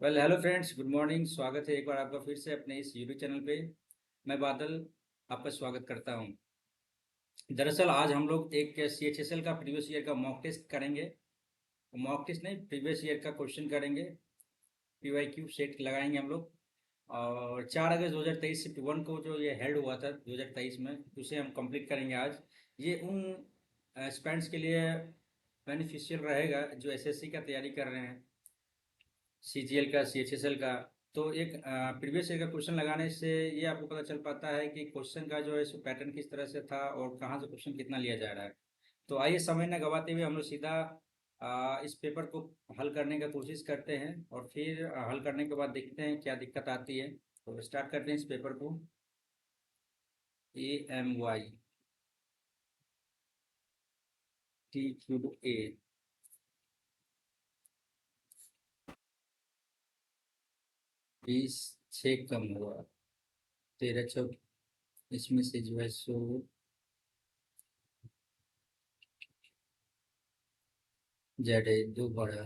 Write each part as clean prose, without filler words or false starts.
Hello friends, good morning. स्वागत है एक बार आपका फिर से अपने इस यूट्यूब चैनल पे। मैं बादल आपका स्वागत करता हूं। दरअसल आज हम लोग एक CHSL का प्रीवियस ईयर का मॉक टेस्ट करेंगे। मॉक टेस्ट नहीं, प्रीवियस ईयर का क्वेश्चन करेंगे। PYQ सेट लगाएंगे हम लोग। और 4 अगस्त 2023 शिफ्ट 1 को जो ये हेल्ड हुआ था 2023 में, उसे हम कंप्लीट करेंगे आज। ये उन स्टूडेंट्स के लिए बेनिफिशियल रहेगा जो SSC का तैयारी कर रहे हैं, CGL का, CHSL का। तो एक प्रीवियस ईयर का क्वेश्चन लगाने से ये आपको पता चल पाता है कि क्वेश्चन का जो है सो पैटर्न किस तरह से था और कहाँ से क्वेश्चन कितना लिया जा रहा है। तो आइए समय न गवाते हुए हम लोग सीधा इस पेपर को हल करने का कोशिश करते हैं और फिर हल करने के बाद देखते हैं क्या दिक्कत आती है। तो स्टार्ट करते हैं इस पेपर को। AMY T3A 20 6 कम हुआ 13 चौक। इसमें से जो है सो ZA 2 बढ़ा।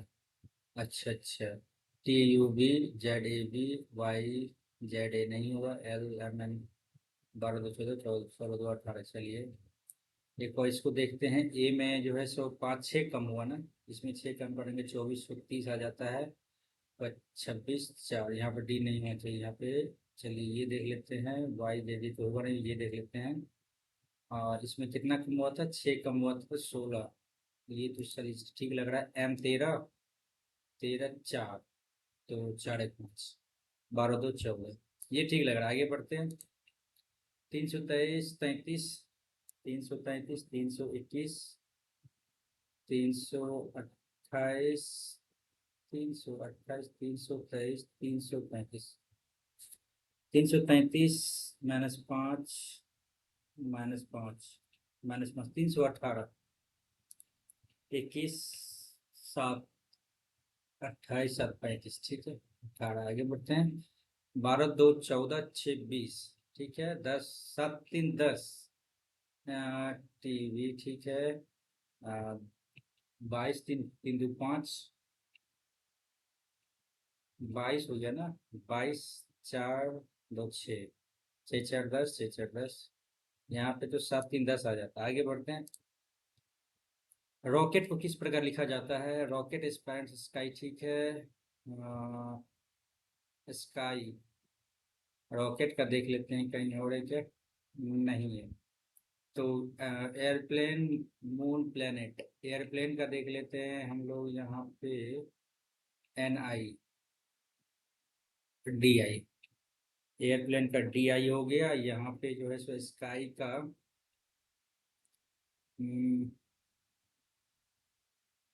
अच्छा। TUB ZAB YZA नहीं होगा। LMN 12 2 14 16 2 18। चलिए एक और इसको देखते हैं। ए में जो है सो 5 6 कम हुआ ना। इसमें 6 कम करेंगे 2430 आ जाता है। और 26 4 यहाँ पर डी नहीं होना चाहिए यहाँ पे। चलिए ये देख लेते हैं। वाई दे दी तो होगा नहीं, ये देख लेते हैं। और इसमें कितना कम हुआ था? 6 कम हुआ था 16। ये तो चलिए ठीक लग रहा है। M 13 13 4। तो 4 1 5 12 2 14। ये ठीक लग रहा है, आगे बढ़ते हैं। 323 33 333 321 328 328 323 335 333 -5 -5 -5 318 21 7 28 7 35। ठीक है, 18 आगे बढ़ते हैं। 12 2 14 6 20। ठीक है, 10 7 3 10। टीवी ठीक है। 22 3 3 2 5। 22 हो गया ना। 22 4 2 6। 6 4 10 6 4 10। यहाँ पे तो 7 3 10 आ जाता है। आगे बढ़ते हैं। रॉकेट को किस प्रकार लिखा जाता है? Rocket स्पैंस sky. ठीक है। स्काई रॉकेट का देख लेते हैं कहीं और है क्या। नहीं है। तो एयरप्लेन मून प्लेनेट। एयरप्लेन का देख लेते हैं हम लोग यहाँ पे। NI DI। एयरप्लेन का DI हो गया। यहाँ पे जो है सो स्काई का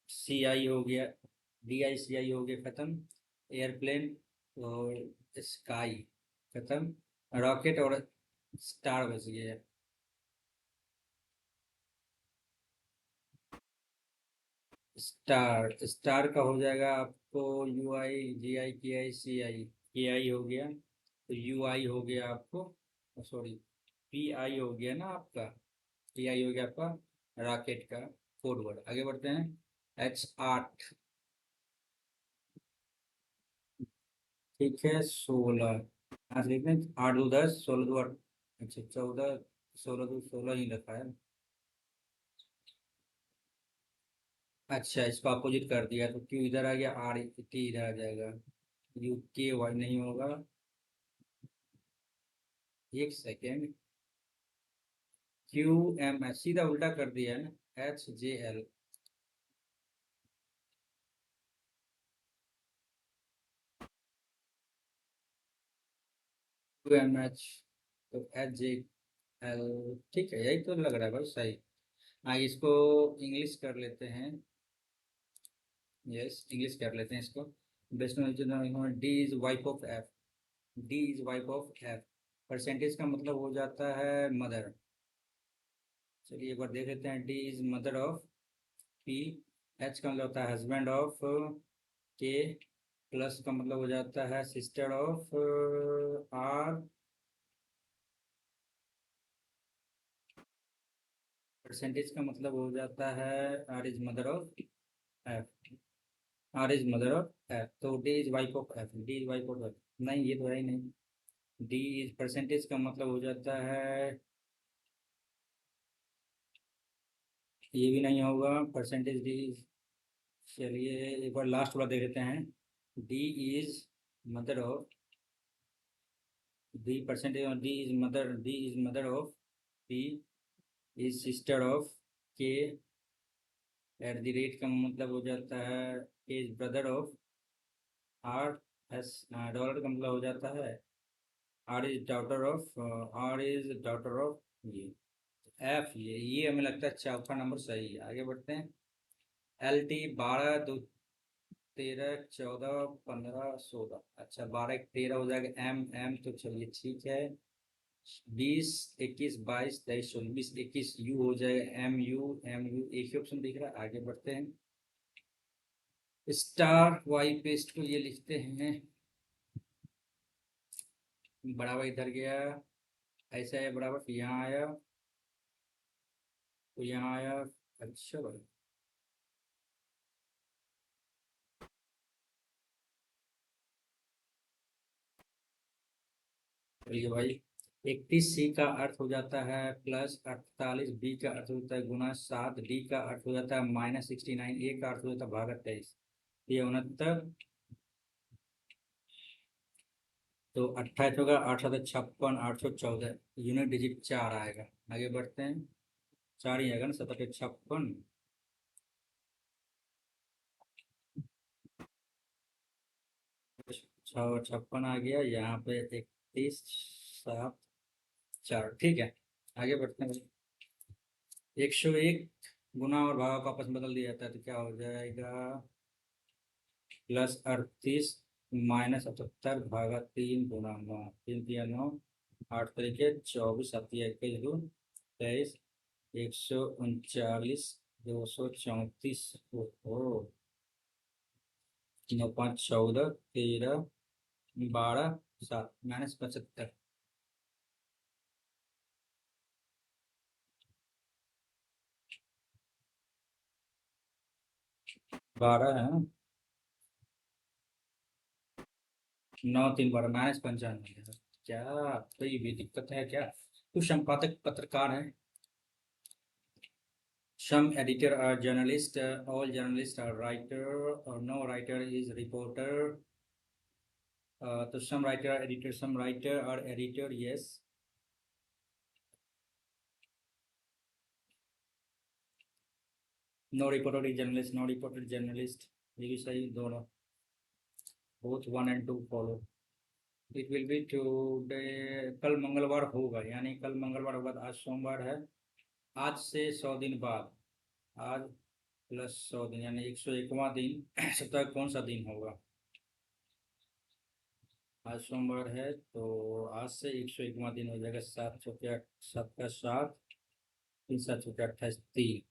CI हो गया। DI CI हो गया, खत्म। एयरप्लेन और स्काई खत्म। रॉकेट और स्टार बच गया। स्टार स्टार का हो जाएगा आपको UI GI KI CI। KI हो गया तो UI हो गया आपको। सॉरी, PI हो गया ना आपका। PI हो गया आपका रॉकेट का कोड वर्ड। आगे बढ़ते हैं। H 8। ठीक है, 16। आज लिखते हैं 8 2 10 16 2 8। अच्छा, 14 16 2 16 ही रखा है। अच्छा, इसको अपोजिट कर दिया तो Q इधर आ गया, RT इधर आ जाएगा। UKY नहीं होगा। एक सेकेंड। QMS सीधा उल्टा कर दिया है ना। HJL। QMH तो HJL। ठीक है, यही तो लग रहा है भाई, सही। इसको इंग्लिश कर लेते हैं। यस, इंग्लिश कर लेते हैं इसको। Best D is wife of F. D is wife of F. Percentage का मतलब हो जाता है मदर। चलिए एक बार देख लेते हैं। D is mother of P. H का मतलब होता है हस्बैंड ऑफ के। प्लस का मतलब हो जाता है सिस्टर ऑफ आर। परसेंटेज का मतलब हो जाता है R is mother of F. R is mother of F, तो D is wife of F, D is wife of F, नहीं ये तो है ही नहीं। डी इज परसेंटेज का मतलब हो जाता है, ये भी नहीं होगा परसेंटेज डी। चलिए एक बार लास्ट वाला देख लेते हैं। D is mother of, D percentage D is mother, D is mother of, P is sister of K, at the rate का मतलब हो जाता है K is brother of R, S dollar का मतलब हो जाता है R is daughter of, R is daughter of ये एफ, ये हमें लगता है चौथा नंबर सही है। आगे बढ़ते हैं। एल टी 12 2 13 14 15 16, अच्छा 12 13 हो जाएगा एम एम, तो चलिए ठीक है। 20 21 22 23 24 21 यू हो जाएगा एम यू, एम यू एक ही ऑप्शन दिख रहा है। आगे बढ़ते हैं। स्टार वाई पेस्ट को ये लिखते हैं, बराबर इधर गया, ऐसा है बराबर, फिर यहाँ आया, तो यहाँ आया। अच्छा भाई, चलिए भाई। 31 सी का अर्थ हो जाता है प्लस 48, बी का अर्थ होता है गुना 7, डी का अर्थ हो जाता है माइनस 69, ए का अर्थ हो जाता है भागा 23, ये 69, तो 28 होगा, 856, 814, यूनिट डिजिट 4 आएगा। आगे बढ़ते हैं। 4 ही आएगा ना, 756, 656 आ गया यहाँ पे, 31 7 4, ठीक है। आगे बढ़ते हैं भाई। 101 गुना और भागा को आपस में बदल दिया जाता है, तो क्या हो जाएगा, प्लस 38 माइनस 78 भागा 3 गुना 9, 3 3 9, 8 तरीके 24, 7 21 2 23, 139, 234, ओहो, 9 5 14 13 12 7 माइनस 75, 12 है ना, 9 3 12 माइनस 95, क्या कोई भी दिक्कत है क्या? कुछ संपादक पत्रकार है। Some editor are journalist, all journalists are writer, or no writer is reporter. So some writer are editor, some writer are editor, yes. No reporter is journalist, no reporter is journalist. ये भी सही दोनों, both 1 and 2 follow. It will be today, कल मंगलवार होगा, यानी कल मंगलवार होगा, आज सोमवार है, आज से 100 दिन बाद, आज प्लस 100 दिन यानी 101वां दिन सप्ताह कौन सा दिन होगा? आज सोमवार है, तो आज से 101वां दिन हो जाएगा, 7 चौके 8, 7 का 7, 3 7 चौके 28 3,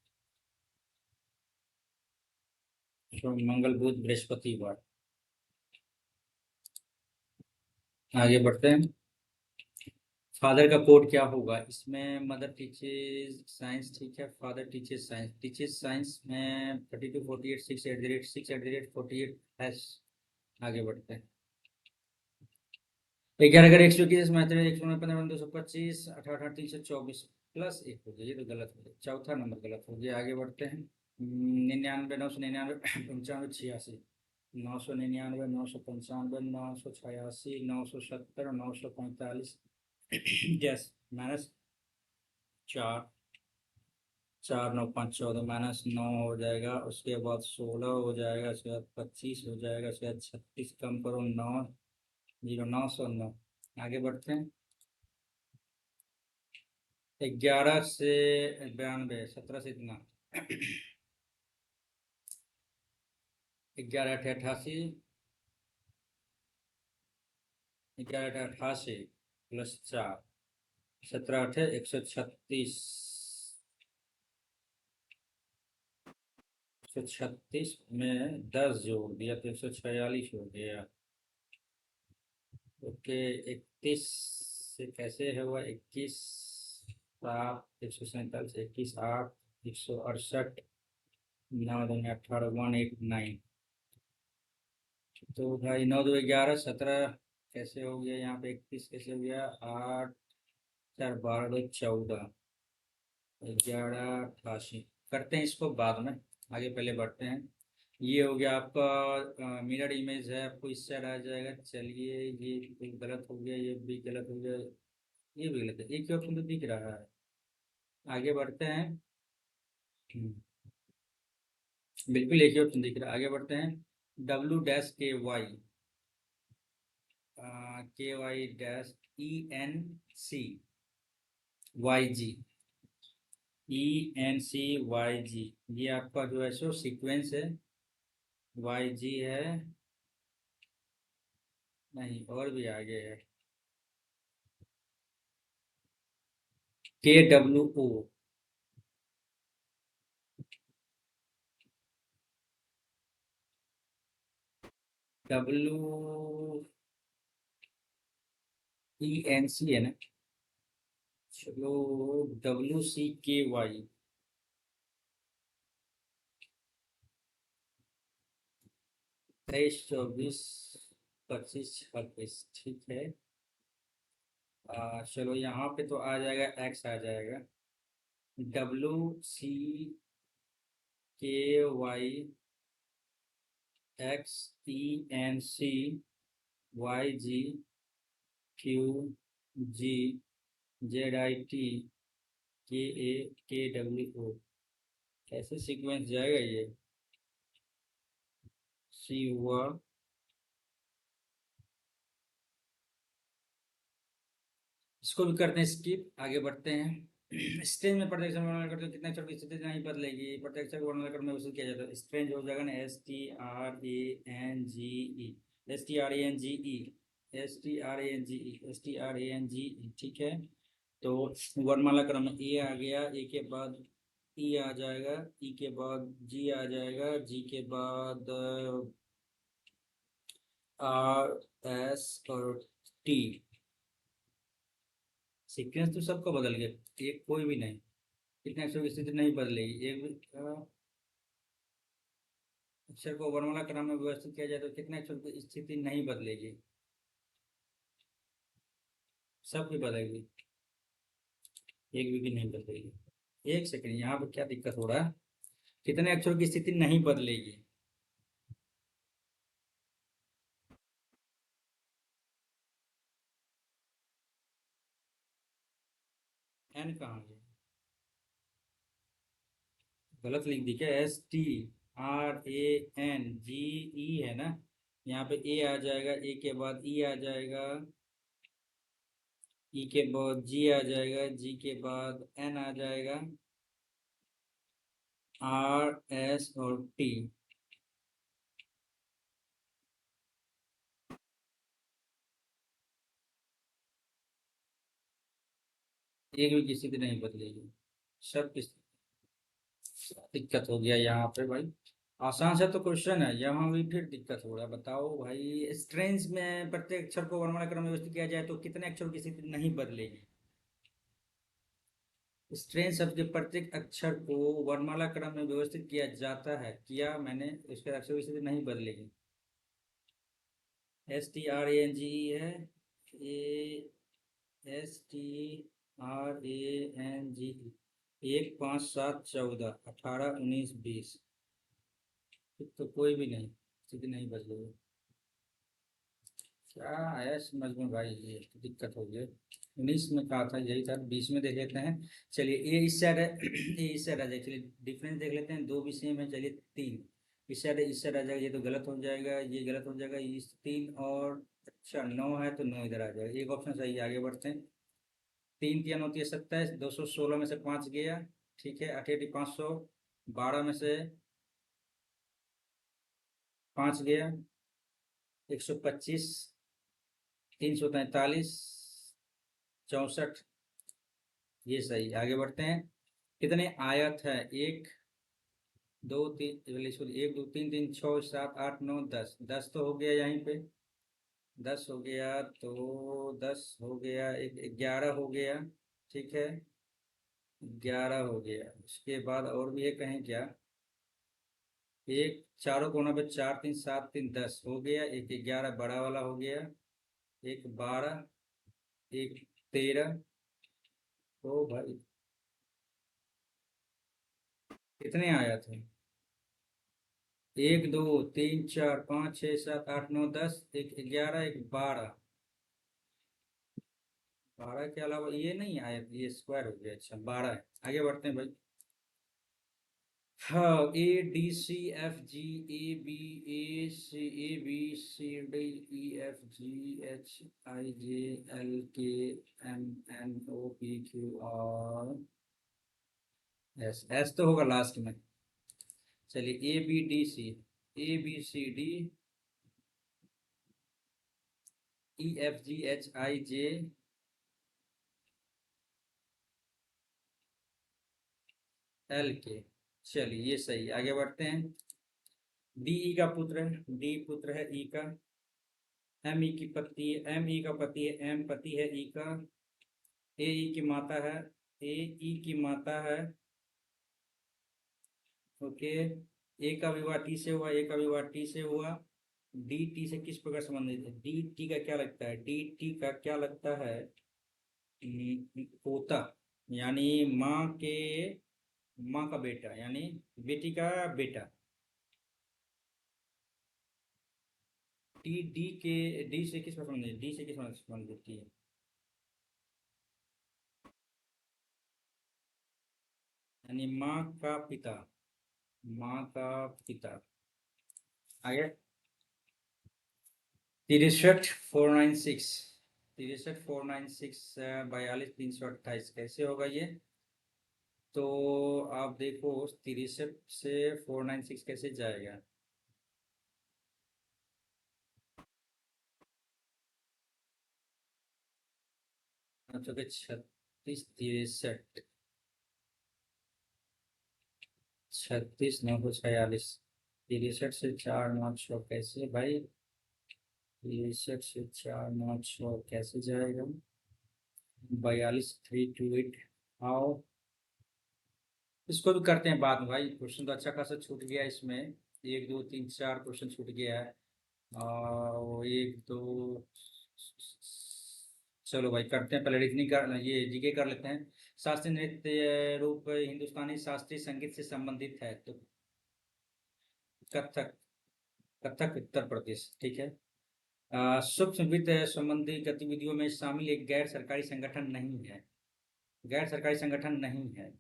मंगल बुध बृहस्पतिवार। आगे बढ़ते हैं। फादर का कोड क्या होगा इसमें? मदर टीचेज साइंस, ठीक है, father teaches science, teaches science में 32 48 6 eight the rate 6 eight the rate 48 hash. आगे बढ़ते हैं। 11 अगर 121 मैथमेटिक्स 115 225 18 324 प्लस 1 हो गया, ये तो गलत हो गया, चौथा नंबर गलत हो गया। आगे बढ़ते हैं। 99 999 95 86, 999 995 986 970 945, गैस माइनस 4, 4 9 5 14 माइनस 9 हो जाएगा, उसके बाद 16 हो जाएगा, उसके बाद 25 हो जाएगा, उसके बाद 36 कम करो 9 0 909। आगे बढ़ते हैं। 11 से 92, 17 से इतना, 11 8 88, 11 8 88 प्लस 4, 17 8 136, 136 में 10 जोड़ दिया तो 146 हो गया। ओके, 31 से कैसे है हुआ, 21 7 147, 21 8 168, 9 2 18 189, तो भाई 9 2 11 17 कैसे हो गया, यहाँ पे 31 कैसे हो गया, 8 4 12 14 11 88। करते हैं इसको बाद में, आगे पहले बढ़ते हैं। ये हो गया आपका मिरर इमेज है, आपको इस साइड आ जाएगा। चलिए ये भी गलत हो गया, ये भी गलत हो गया, ये भी गलत है, एक ही ऑप्शन तो दिख रहा है। आगे बढ़ते हैं। हम्म, बिल्कुल एक ही ऑप्शन दिख रहा है, आगे बढ़ते हैं। W-K-Y, KY-ENC YG, ENCYG, ये आपका जो है सो सीक्वेंस है। YG है, नहीं और भी आगे है। KWO, WENC है ना। चलो WCKY, 23 24 25 26, ठीक है। चलो यहाँ पे तो आ जाएगा, एक्स आ जाएगा। WCKY XENCYG KUGZITKAKWO, कैसे सीक्वेंस जाएगा ये। सी हुआ, इसको भी करते हैं स्किप, आगे बढ़ते हैं। स्ट्रेंज में प्रत्यक्ष वर्णन करते हो कितने अक्षर की स्थिति नहीं बदलेगी, प्रत्यक्ष वर्णन करने में उसे किया जाता है। स्ट्रेंज हो जाएगा ना, STRANGE, STRANGE, STRANGE, ठीक है। तो वर्णमाला क्रम में ए आ गया, ए के बाद ई आ जाएगा, ई के बाद जी आ जाएगा, जी के बाद आर एस और टी। सीक्वेंस तो सबको बदल गया, एक कोई भी नहीं। कितने अक्षरों की स्थिति नहीं बदलेगी, एक भी अक्षर को वर्णमाला क्रम में व्यवस्थित किया जाए तो कितने अक्षरों की स्थिति नहीं बदलेगी, सब भी बदलेगी, एक भी नहीं बदलेगी। एक सेकंड, यहाँ पर क्या दिक्कत हो रहा है, कितने अक्षरों की स्थिति नहीं बदलेगी। एन कहाँ है, गलत लिख दी क्या, STRANGE है ना। यहाँ पे ए आ जाएगा, ए के बाद ई आ जाएगा, ई के बाद जी आ जाएगा, जी के बाद एन आ जाएगा, आर एस और टी। एक भी किसी की नहीं बदलेगी, सब किस दिक्कत हो गया यहाँ पे भाई। आसान सा तो क्वेश्चन है, यहाँ भी फिर दिक्कत हो रहा है। बताओ भाई, स्ट्रेंज में प्रत्येक अक्षर को वर्णमाला क्रम में व्यवस्थित किया जाए तो कितने अक्षरों की स्थिति नहीं बदलेगी। स्ट्रेंज शब्द के प्रत्येक अक्षर को वर्णमाला क्रम में व्यवस्थित किया जाता है, किया मैंने, उसके अक्षर की स्थिति नहीं बदलेगी। STRANGE है, STRANGE, 1 5 7 14 18 19 20, तो कोई भी नहीं, स्थिति नहीं बदलेगी। क्या आया समझ में भाई, ये तो दिक्कत हो गई। 19 में कहा था यही था, 20 में देख लेते हैं। चलिए ये इस साइड है, ये इस साइड आ जाएगा। चलिए डिफरेंस देख लेते हैं, दो भी सेम है। चलिए 3 इस साइड है, इस साइड आ जाएगा, ये तो गलत हो जाएगा, ये गलत हो जाएगा, इस 3 और अच्छा 9 है तो 9 इधर आ जाएगा, एक ऑप्शन सही है। आगे बढ़ते हैं। 3 3 होती है 27, 216 में से 5 गया, ठीक है। 88 500, 12 में से 5 गया, 125, 343, 64, ये सही। आगे बढ़ते हैं। कितने आयत है, 1 2 3, 1 2 3 3 6 7 8 9 10, 10 तो हो गया यहीं पे, 10 हो गया, तो 10 हो गया, एक 11 हो गया, ठीक है। 11 हो गया, उसके बाद और भी है कहीं क्या, एक चारों कोनों पे 4 3 7 3 10 हो गया, एक 11 बड़ा वाला हो गया, एक 12, एक 13। ओ भाई, कितने आया थे? 1 2 3 4 5 6 7 8 9 10, एक 11, एक 12। 12 के अलावा ये नहीं आया, ये स्क्वायर हो गया। अच्छा 12 है। आगे बढ़ते हैं भाई। हाँ, A D C F G, A B C D E F G H I J L K M N O P Q R S. S तो होगा लास्ट में। चलिए A B D C, A B C D E F G H I J L K. चलिए ये सही है। आगे बढ़ते हैं। डी ई का पुत्र है, डी पुत्र है ई का। एम ई की पत्नी है, एम ई का पति है, एम पति है ई का। ए ई की माता है, ए ई की माता है। ओके। ए का विवाह टी से हुआ, ए का विवाह टी से हुआ। डी टी से किस प्रकार संबंधित है? डी टी का क्या लगता है? डी टी का क्या लगता है? पोता, यानी माँ के, माँ का बेटा, यानी बेटी का बेटा। टी डी के, डी से किस पर संबंधित, डी से किस पर संबंधित है? यानी माँ का पिता, माँ का पिता। आगे। 63 496, 63 496, 42 328 कैसे होगा ये? तो आप देखो, 63 से 496 कैसे जाएगा? अच्छा कि 36 63, 36 946। 63 से 4 9 6 कैसे भाई? 63 से 4 9 6 कैसे जाएगा? 42 328। आओ, इसको भी करते हैं बाद में भाई। क्वेश्चन तो अच्छा खासा छूट गया इसमें। 1 2 3 4 क्वेश्चन छूट गया है। और 1 2, चलो भाई करते हैं। पहले रीजनिंग कर, ये जीके कर लेते हैं। शास्त्रीय नृत्य रूप हिंदुस्तानी शास्त्रीय संगीत से संबंधित है तो कथक। कथक उत्तर प्रदेश, ठीक है। सूक्ष्म वित्त संबंधी गतिविधियों में शामिल एक गैर सरकारी संगठन नहीं है। गैर सरकारी संगठन नहीं है।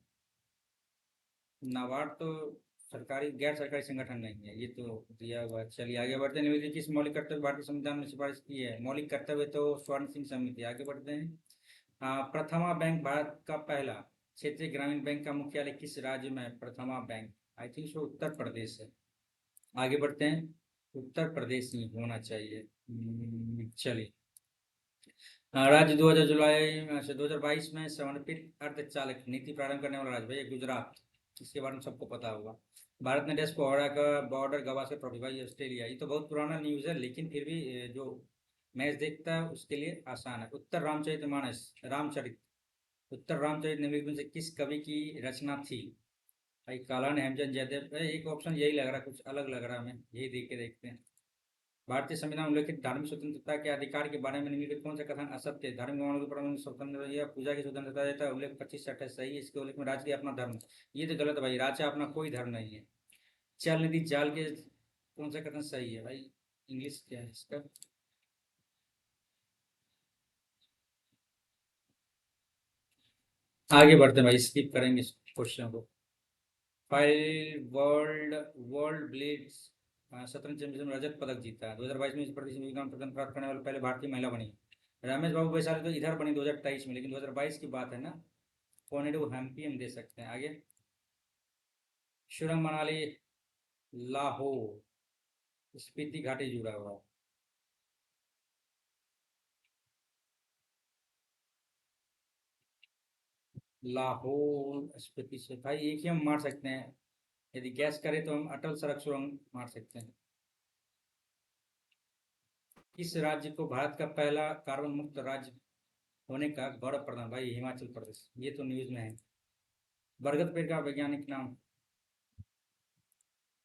नाबार्ड तो सरकारी, गैर सरकारी संगठन नहीं है, ये तो दिया हुआ है। चलिए आगे बढ़ते हैं। निम्नलिखित किस मौलिक कर्तव्य भारतीय संविधान में सिफारिश की है? मौलिक कर्तव्य तो स्वर्ण सिंह समिति। आगे बढ़ते हैं। प्रथमा बैंक भारत का पहला क्षेत्रीय ग्रामीण बैंक का मुख्यालय किस राज्य में है? प्रथमा bank, I think so Uttar Pradesh है। आगे बढ़ते हैं। उत्तर प्रदेश ही होना चाहिए। चलिए। राज्य 2000 जुलाई से 2022 में समर्पित अर्धचालक नीति प्रारंभ करने वाला राज्य, भैया गुजरात। इसके बारे में सबको पता होगा। भारत ने टेस्ट कोहरा का बॉर्डर गवास्कर ट्रॉफी, भाई ऑस्ट्रेलिया। ये तो बहुत पुराना न्यूज़ है, लेकिन फिर भी जो मैच देखता है उसके लिए आसान है। उत्तर रामचरितमानस, रामचरित, उत्तर रामचरित निम्नलिखित में से किस कवि की रचना थी? भाई कालान हेमचंद जयदेव। भाई एक ऑप्शन यही लग रहा है, कुछ अलग लग रहा है, हमें यही देख के देखते हैं। भारतीय संविधान में उल्लेखित धार्मिक स्वतंत्रता के अधिकार के बारे में निम्नलिखित कौन सा कथन असत्य है? धार्मिक मामलों के प्रबंधन स्वतंत्र या पूजा की स्वतंत्रता देता है, उल्लेख 25 से 28 सही है। इसके उल्लेख में राज्य अपना धर्म, ये तो गलत है भाई। राज्य अपना कोई धर्म नहीं है। चल निधि जाल के कौन सा कथन सही है भाई? इंग्लिश क्या है इसका? आगे बढ़ते हैं भाई, स्किप करेंगे इस क्वेश्चन को। फाइव वर्ल्ड वर्ल्ड ब्लेड्स शतरंज चैंपियनशिप में रजत पदक जीता है। 2022 में इस प्रतिष्ठित विज्ञान पदक प्राप्त करने वाले पहले भारतीय महिला बनी। रमेश बाबू वैशाली तो इधर बनी 2023 में, लेकिन 2022 की बात है ना। कोनेडो हम्पी हम दे सकते हैं। आगे। सुरंग मनाली, लाहौर, स्पीति घाटी जुड़ा हुआ है। लाहौर स्पीति से भाई एक ही हम मार सकते हैं। यदि गैस करें तो हम अटल सड़क सुरंग मार सकते हैं। इस राज्य को भारत का पहला कार्बन मुक्त राज्य होने का गौरव प्रदान, भाई हिमाचल प्रदेश। ये तो न्यूज में है। बरगद पेड़ का वैज्ञानिक नाम?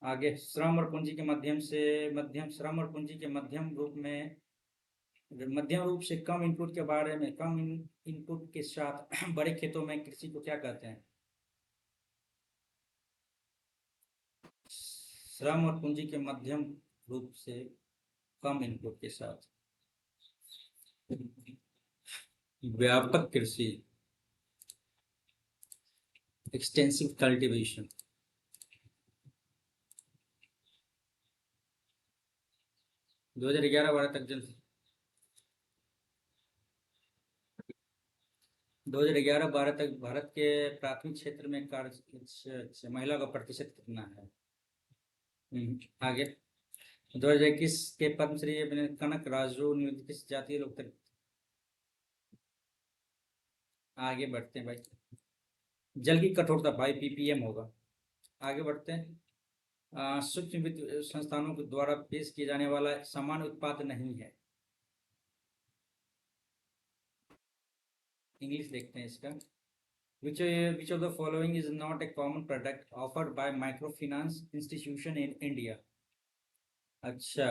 आगे श्रम और पूंजी के माध्यम से मध्यम श्रम और पूंजी के मध्यम रूप में मध्यम रूप से कम इनपुट के बारे में कम इनपुट के साथ बड़े खेतों में कृषि को क्या कहते हैं? श्रम और पूंजी के मध्यम रूप से कम इनपुट के साथ व्यापक कृषि, एक्सटेंसिव कल्टीवेशन। 2011-12 तक 2011-12 तक भारत के प्राथमिक क्षेत्र में कार्य महिला का प्रतिशत कितना है? आगे 2021 के पद्मश्री कनक राजू निम्नलिखित किस जातीय लोकतंत्र। आगे बढ़ते हैं भाई। जल की कठोरता भाई ppm होगा। आगे बढ़ते हैं। सूक्ष्म वित्त संस्थानों के द्वारा पेश किए जाने वाला समान उत्पाद नहीं है। इंग्लिश देखते हैं इसका। which of the following is not a common product offered by microfinance institution in India? अच्छा,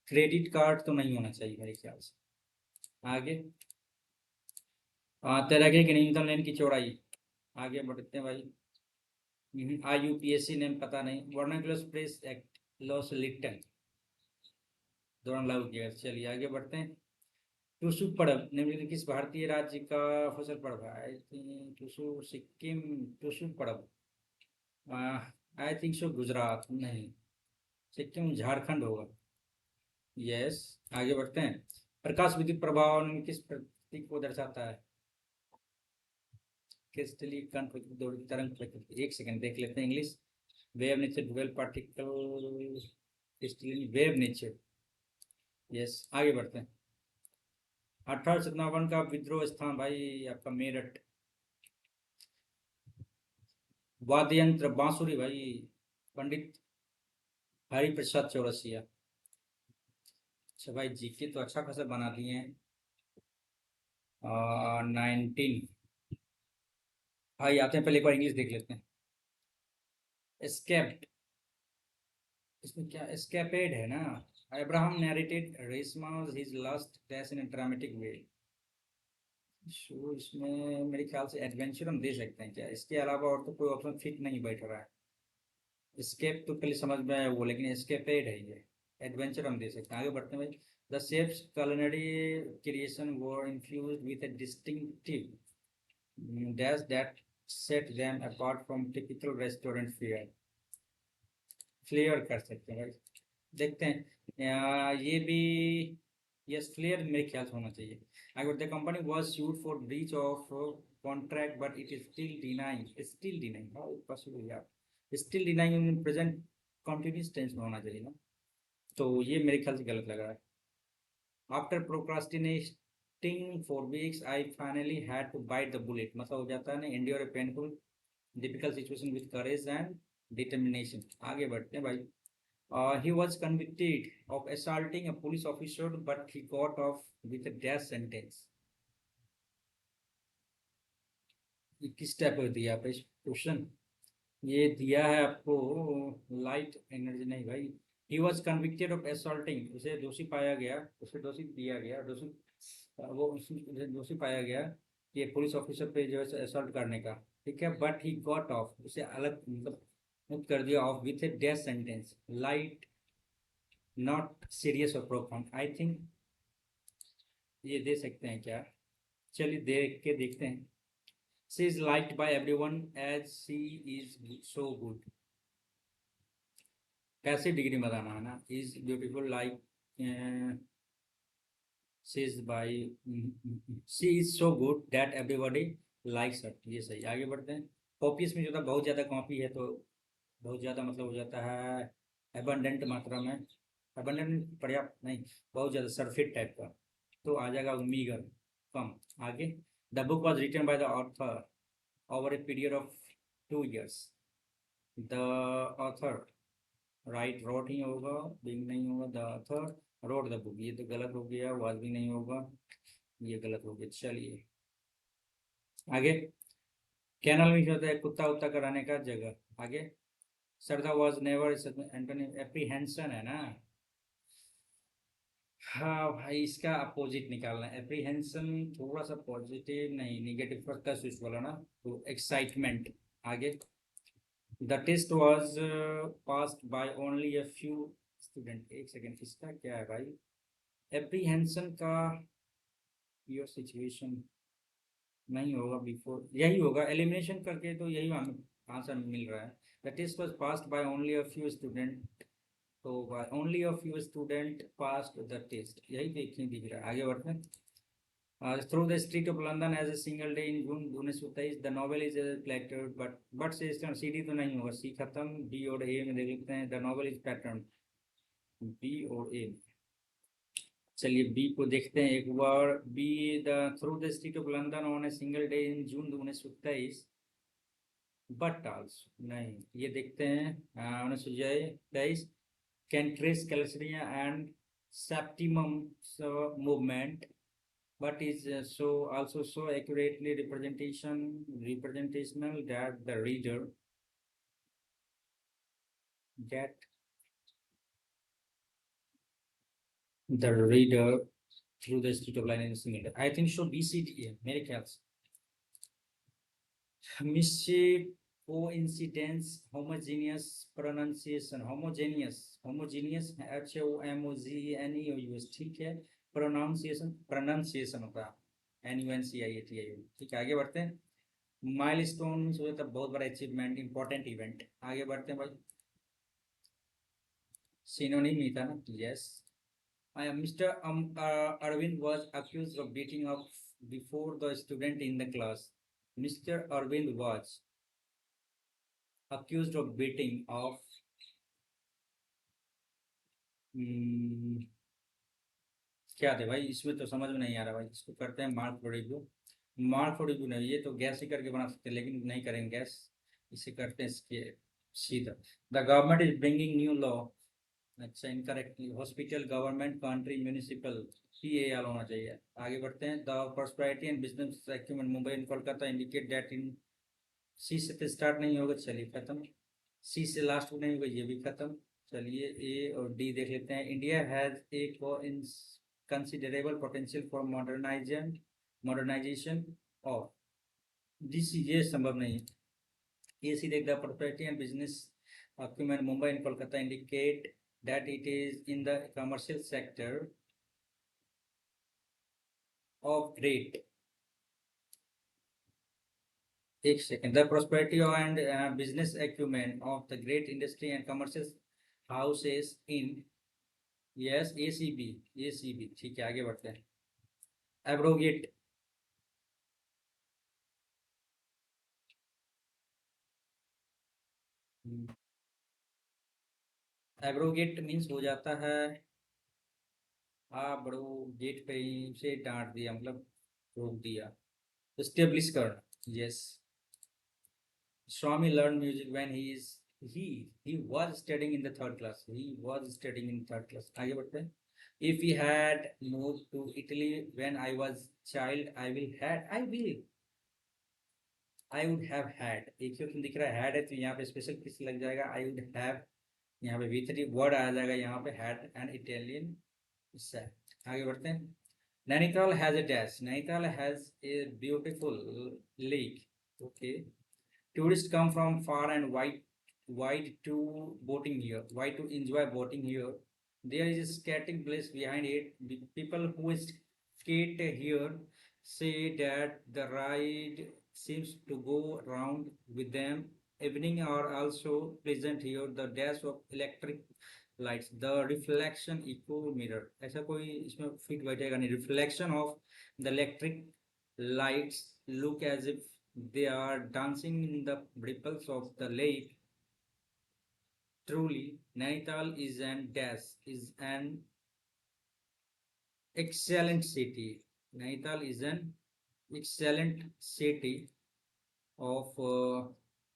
क्रेडिट कार्ड तो नहीं होना चाहिए मेरे ख्याल से। आगे तैराकी की न्यूनतम लेन की चौड़ाई। आगे बढ़ते हैं भाई। IUPAC नेम पता नहीं। Vernacular Press Act Lord Lytton दौरान लागू किया। चलिए आगे बढ़ते हैं। टुसु पर्व निम्नलिखित किस भारतीय राज्य का फसल पर्व है? I think Tusu Sikkim. टुसु पर्व आई थिंक सो गुजरात नहीं, सिक्किम झारखंड होगा। यस। आगे बढ़ते हैं। प्रकाश विद्युत प्रभाव किस प्रतीक को दर्शाता है? क्रिस्टली कण तरंग प्रकृति। एक सेकंड देख लेते हैं English. Wave nature dual particle crystalline wave nature. Yes. आगे बढ़ते हैं। 1857 का विद्रोह स्थान भाई आपका मेरठ। वाद्य यंत्र बांसुरी भाई पंडित हरिप्रसाद चौरसिया। अच्छा भाई जीके तो अच्छा खासा बना दिए हैं। 19 भाई आते हैं, पहले एक बार इंग्लिश देख लेते हैं। एस्केप्ड, इसमें क्या एस्केपेड है ना। अब्राहम नैरेटेड रेसमास his last death in dramatic way. सो इसमें मेरे ख्याल से एडवेंचर हम दे सकते हैं क्या? इसके अलावा और तो कोई ऑप्शन फिट नहीं बैठ रहा है। एस्केप तो पहले समझ में आया वो, लेकिन एस्केपेड है ये। एडवेंचर हम दे सकते हैं। आगे बढ़ते हैं भाई। The chefs culinary creation were infused with a distinctive dash that set them apart from typical restaurant fare। Flair कर सकते हैं भाई। देखते हैं ये भी। यस फ्लेयर मेरे ख्याल से होना चाहिए। आगे बढ़ते, company was sued for breach of contract but it is still denying how possible यार। Still denying in present continuous tense में होना चाहिए ना, तो ये मेरे ख्याल से गलत लग रहा है। After procrastinating for weeks I finally had to bite the bullet, मतलब हो जाता है ना endure a painful difficult situation with courage and determination. आगे बढ़ते हैं भाई। He was convicted of assaulting a police officer, but he got off with a death sentence। ये किस टाइप का दिया आप इस क्वेश्चन? ये दिया है आपको लाइट एनर्जी नहीं भाई। He was convicted of assaulting, उसे दोषी पाया गया, उसे दोषी दिया गया, दोषी वो उसे दोषी पाया गया कि पुलिस ऑफिसर पे जो है असॉल्ट करने का। ठीक है, बट ही गॉट ऑफ, उसे अलग मतलब मुक्त कर दिया of with A death sentence. Light not serious और प्रोफाउंड। आई थिंक ये दे सकते हैं क्या? चलिए देख के देखते हैं। She is liked by everyone as she is so good. कैसे डिग्री में बताना है ना। Is beautiful like she is by she is so good that everybody likes her. ये सही। आगे बढ़ते हैं। कॉपीज में जो था बहुत ज़्यादा कॉपी है तो बहुत ज़्यादा मतलब हो जाता है एबंडेंट मात्रा में। एबंडेंट पर्याप्त नहीं, बहुत ज़्यादा सरफेट टाइप का, तो आ जाएगा मीगर कम। आगे the book was written by the author over a period of 2 years। The author write wrote ही होगा, बिंग नहीं होगा। The author wrote the book, ये तो गलत हो गया। वाज भी नहीं होगा, ये गलत हो गया। चलिए आगे। कैनल में क्या होता है? कुत्ता उत्ता कराने का जगह। आगे सरदा वॉज नेवर एंटोनी एप्रीहेंशन है ना। हाँ भाई, इसका अपोजिट निकालना है। एप्रीहेंशन थोड़ा सा पॉजिटिव नहीं, निगेटिव का स्विच बोला ना, तो एक्साइटमेंट। आगे, the test was passed by only a few student. एक सेकेंड, इसका क्या है भाई? एप्रीहेंशन का योर सिचुएशन नहीं होगा, बिफोर यही होगा, एलिमिनेशन करके तो यही आंसर मिल रहा है। The test was passed by only a few student, तो by only a few student passed the test, यही देखिए दिख रहा है। आगे बढ़ते हैं। Through the street of London as a single day in June 1923 the novel is plotted but से सी डी तो नहीं होगा, सी खत्म, बी और ए में देख लेते हैं। The novel is pattern, B और ए। चलिए बी को देखते हैं एक बार। B, the through the street of London on a single day in June 1923, but also नहीं, ये देखते हैं। 1923 can trace Calistria and Septimum movement, but is so also so accurately representational that the reader get the reader through the street of line in a single day. I think so BCD है मेरे ख्याल से। Mischief, coincidence, homogeneous pronunciation, homogeneous HOMOGENEOUS, ठीक है। Pronunciation होगा NUNCIATION, ठीक है। आगे बढ़ते हैं। माइलस्टोन होता है बहुत बड़ा अचीवमेंट, इंपॉर्टेंट इवेंट। आगे बढ़ते हैं भाई। सिनोनिम ही था ना, yes. Mr. Arvind was accused of beating up before the student in the class. Mr. Arvind was accused of beating of क्या थे भाई, इसमें तो समझ में नहीं आ रहा भाई। इसको करते हैं mark for review. Mark for review नहीं, ये तो गैस ही करके बना सकते हैं, लेकिन नहीं करेंगे गैस। इसे करते हैं इसके सीधा। The government is bringing new law. अच्छा, incorrectly, hospital, government, country, municipal, PAL होना चाहिए। आगे बढ़ते हैं। The prosperity and business acumen Mumbai and Kolkata indicate that in, C से तो स्टार्ट नहीं होगा, चलिए खत्म। सी से लास्ट नहीं होगा, ये भी खत्म। चलिए ए और डी देख लेते हैं। India has a considerable potential for modernisation of this, ये संभव नहीं है। ए सी देख, the property and business acumen Mumbai and Kolkata indicate that it is in the commercial sector of great, एक second, the prosperity and business acumen of the great industry and commercial houses in, yes, ACB, ठीक है। आगे बढ़ते हैं। Abrogate, abrogate means हो जाता है बड़ो गेट पे ही से डांट दिया, मतलब रोक दिया। स्टेब्लिश करना, yes. Swami learned music when he was studying in the third class. He was studying in third class. आगे बढ़ते हैं। If he had moved to Italy when I was child, I would have had। एक क्यों दिख रहा है had है, तो यहाँ पे स्पेशल किस लग जाएगा, I would have। यहाँ पे V3 वर्ड आ जाएगा, यहाँ पे had an Italian set। आगे बढ़ते हैं। Nainital has a dash। Nainital has a beautiful lake। Okay। Tourists come from far and wide to boating here. Why to enjoy boating here? There is a skating place behind it. The people who skate here say that the ride seems to go round with them. Evening are also pleasant here. The dash of electric lights, the reflection echo mirror, ऐसा कोई इसमें fit बैठेगा नहीं। Reflection of the electric lights look as if they are dancing in the ripples of the lake. Truly, Nainital is an excellent city. Nainital is an excellent city of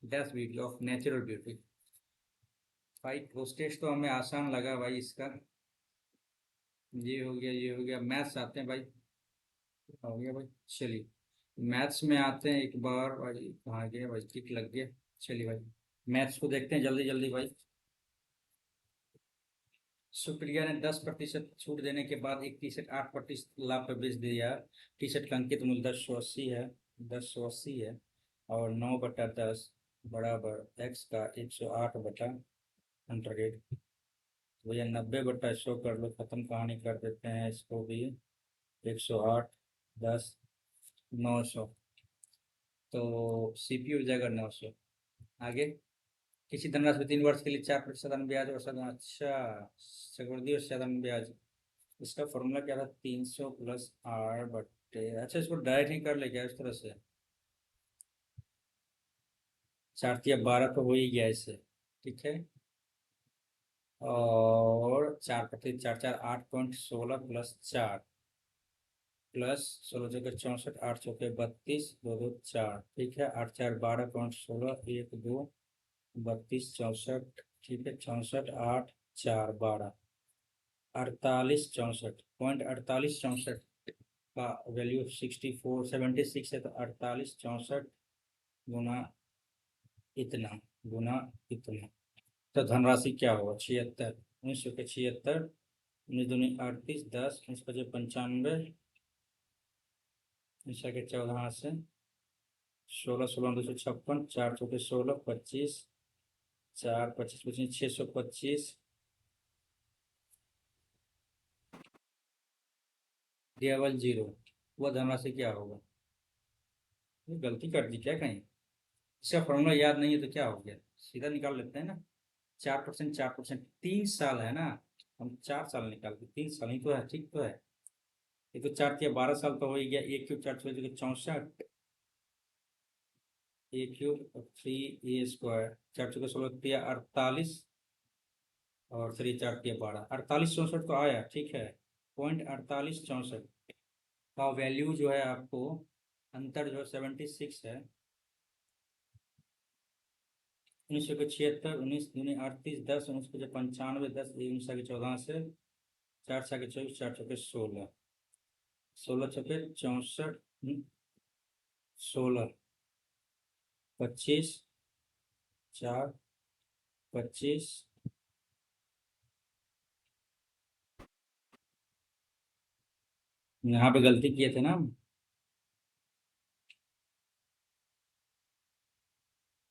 dash beauty, of natural beauty। भाई postage तो हमें आसान लगा भाई इसका। ये हो गया। मैथ्स आते हैं भाई। हो गया भाई, चलिए मैथ्स में आते हैं एक बार भाई। कहाँ गया भाई, टिक लग गया। चलिए भाई, मैथ्स को देखते हैं जल्दी जल्दी भाई। सुप्रिया ने 10% छूट देने के बाद एक टी शर्ट 8% लाभ पर बेच दिया। टी शर्ट का अंकित मूल्य 1080 है। 1080 है। और 9/10 बराबर एक्स का 108/100। भैया 90/100 कर लो, खत्म कहानी कर देते हैं इसको भी। 108 10 900। तो सीपीयू हो जाएगा 900। आगे। किसी धनराशि में 3 वर्ष के लिए 4% ब्याज और सदा अच्छा चक्रवृद्धि और साधारण ब्याज। इसका फॉर्मूला क्या था? 300 + R/। अच्छा, इसको डायरेक्ट ही कर ले क्या इस तरह से? 4×12 तो हो ही गया इससे। ठीक है। और 4 4 4 8.16 + 4 प्लस 16 × 64 8 × 32 2 2 4। ठीक है। 8×4 = 12.16 1 2 32 64। ठीक है। 64 8 4 12 48 64 का वैल्यू 76 है, तो 48 64 गुना इतना गुना इतना। तो धनराशि क्या होगा? 76। 19 के 76। 19 दूनी 38 10 19 × 5 = 95। 19 के 14 से 16 16 256 4 × 4 = 16 25 4 25 25 625। केवल जीरो। वह धनराशि क्या होगा? ये गलती कर दी क्या कहीं? इसका फॉर्मूला याद नहीं है तो क्या हो गया? सीधा निकाल लेते हैं ना। 4%, 4%, 3 साल है ना। हम 4 साल निकालते, 3 साल ही तो है, ठीक तो है। ये तो 4×12 साल तो हो ही गया। 1³ 4 × 4 = 64। 1³ 3a²। 4×16 = 48। और 3×4 = 12 48 64 तो आया, ठीक है। 0.4864 का वैल्यू जो है आपको, अंतर जो है 76 है। 19 के 76। 19 दूनी 38 10 19 × 5 = 95 10 19 के 14 से 4 × 7 = 24 4 × 16 16 × 64 16 25 4 25। यहाँ पे गलती किए थे ना हम।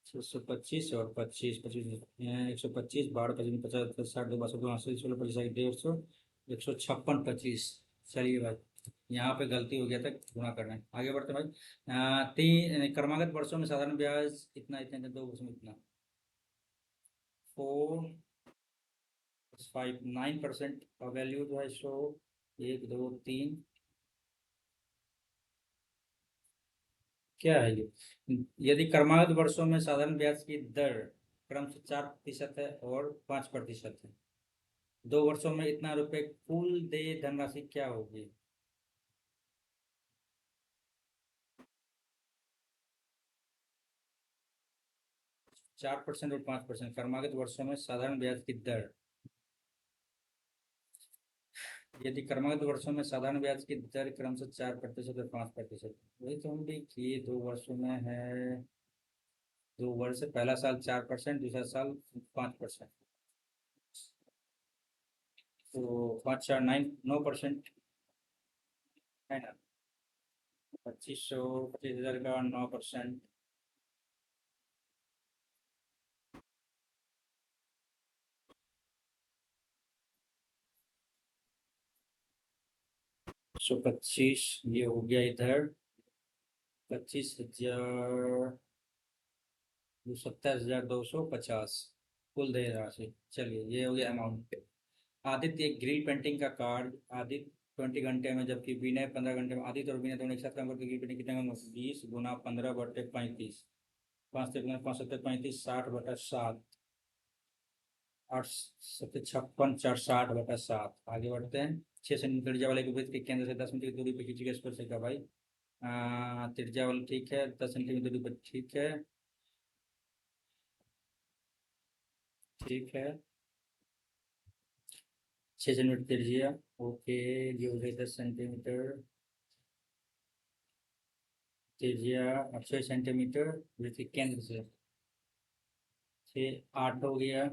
625 और 25 25 125 12 25 50 60 2 62 80 16 25 150 156 25। चलिए भाई, यहाँ पे गलती हो गया था गुणा करना है। आगे बढ़ते हैं भाई। तीन क्रमागत वर्षों में साधारण ब्याज इतना इतना इतना, 2 वर्षों में इतना। 4.59% का वैल्यू जो है सो 1 2 3। क्या है ये? यदि क्रमागत वर्षों में साधारण ब्याज की दर क्रम से 4% है और 5% है, 2 वर्षों में इतना रुपए, कुल देय धनराशि क्या होगी? 4% और 5% क्रमागत वर्षों में साधारण ब्याज की दर। यदि क्रमागत वर्षों में साधारण ब्याज की दर क्रम से 4% और 5%, वही तो हम भी किए। 2 वर्षों में है। 2 वर्ष, पहला साल 4%, दूसरा साल 5%। तो 5 4 9 9% है ना। 2500 का 9%। 125 ये हो गया इधर। 25,000 27,250 कुल देय राशि। चलिए, ये हो गया अमाउंट। आदित्य एक ग्रिड पेंटिंग का कार्ड। आदित्य 20 घंटे में, जबकि विनय 15 घंटे में। आदित्य और विनय दोनों एक साथ काम करके ग्रिड पेंटिंग कितने में? 20 गुना 15/35। 5 5 35 60/7 8 56 आगे बढ़ते हैं। 6 सेंटीमीटर त्रिज्या वाले के वृत्त के केंद्र से 10 मीटर की दूरी पर खींची गई स्पर्श रेखा भाई। त्रिज्या वाला ठीक है, 10 सेंटीमीटर दूरी पर, ठीक है। ठीक है। 6 सेंटीमीटर त्रिज्या। ओके। ये हो गई 10 सेंटीमीटर त्रिज्या और 6 सेंटीमीटर वृत्त के केंद्र से। 6 8 हो गया।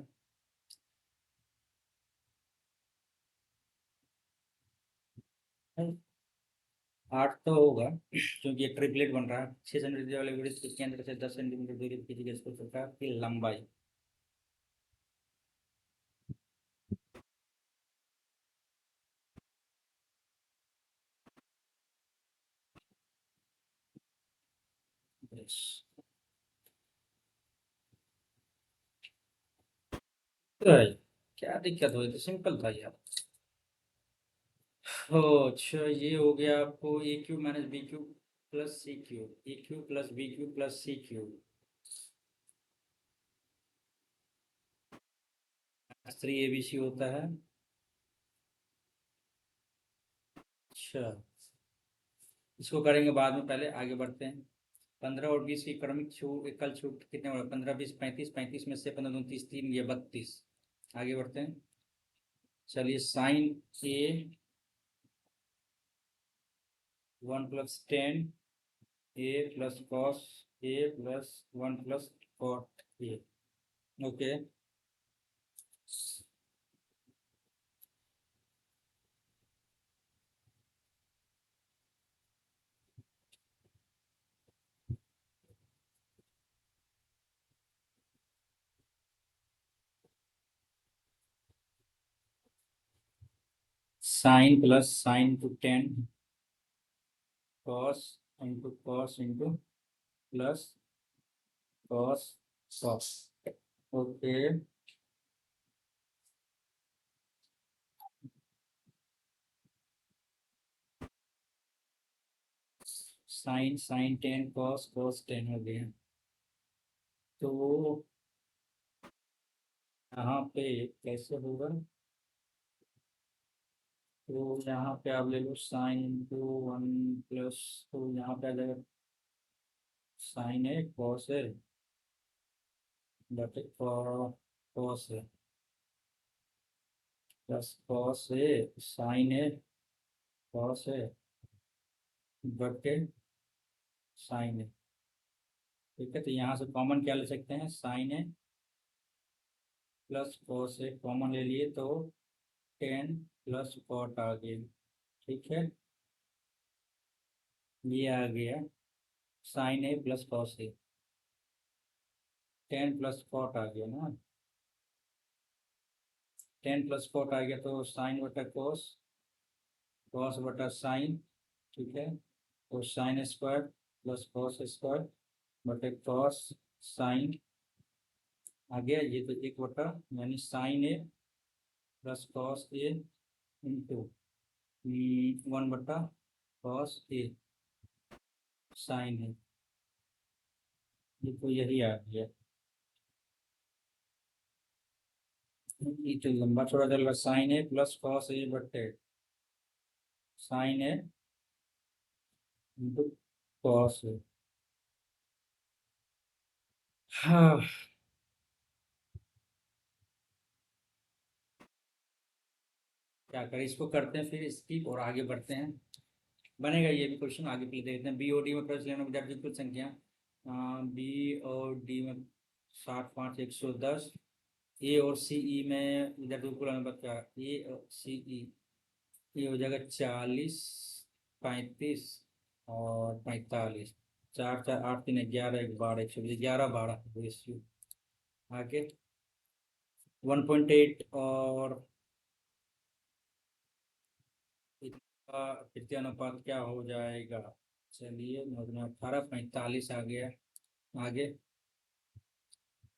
8 तो होगा क्योंकि एक ट्रिपलेट बन रहा है। 6 सेंटीमीटर वाले वृत्त के केंद्र से 10 सेंटीमीटर दूरी पर खींची गई स्पर्शरेखा की लंबाई। बस। तो है, क्या दिक्कत हुई? तो सिंपल था यार। हो अच्छा, ये हो गया आपको A Q minus B Q plus C Q, A Q plus B Q plus C Q. 3 ABC होता है। अच्छा, इसको करेंगे बाद में, पहले आगे बढ़ते हैं। 15 और 20 की क्रमिक छूट, एकल छूट कितने होगा? 15 20 35, 35 में से 15 29 3 ये 32। आगे बढ़ते हैं। चलिए, sine A 1 + tan A plus cos A plus 1 + cot A. Okay. Sine plus sine two tan cos into cos into plus cos cos. Okay. Sine sine tan cos cos tan हो गया। तो यहाँ पे कैसे होगा? तो यहाँ पे आप ले लो साइन इंटू 1 + तो यहाँ पे आ जाएगा साइन है कॉस है बटे कॉस है प्लस कॉस है साइन है कॉस है बटे साइन है। ठीक है, तो यहाँ से कॉमन क्या ले सकते हैं? साइन है प्लस कॉस है कॉमन ले लिए तो टेन प्लस कॉट आ गया। ठीक है, ये आ गया साइन है प्लस कॉस है। 10 + cot आ गया ना। 10 + cot आ गया तो साइन बटा कॉस, कॉस बटा साइन। ठीक है, तो sine square plus cos square बटे कॉस साइन आ गया। ये तो 1 बटा यानी sign A plus cos A into 1 बटा कॉस ए साइन है। ये तो यही आ गया। ये तो लंबा छोड़ा चल रहा, साइन ए प्लस कॉस ए बटे sine A into cos A. हाँ, क्या करें? इसको करते हैं फिर इसकी और आगे बढ़ते हैं। बनेगा ये भी क्वेश्चन, आगे प्ले देखते हैं। बी और डी में प्रश्न लेना विद्यार्थी की कुल संख्या। बी और डी में 60 5 110। ए और सी ई में विद्यार्थी को कुल अनुपात क्या? ए और सी ई, ये हो जाएगा 40 35 और 45। 4 4 8 3 11 1 12 120 11 12 रेशियो। आगे 1.8 और इसका तृतीय अनुपात क्या हो जाएगा? चलिए, 18 45 आ गया। आगे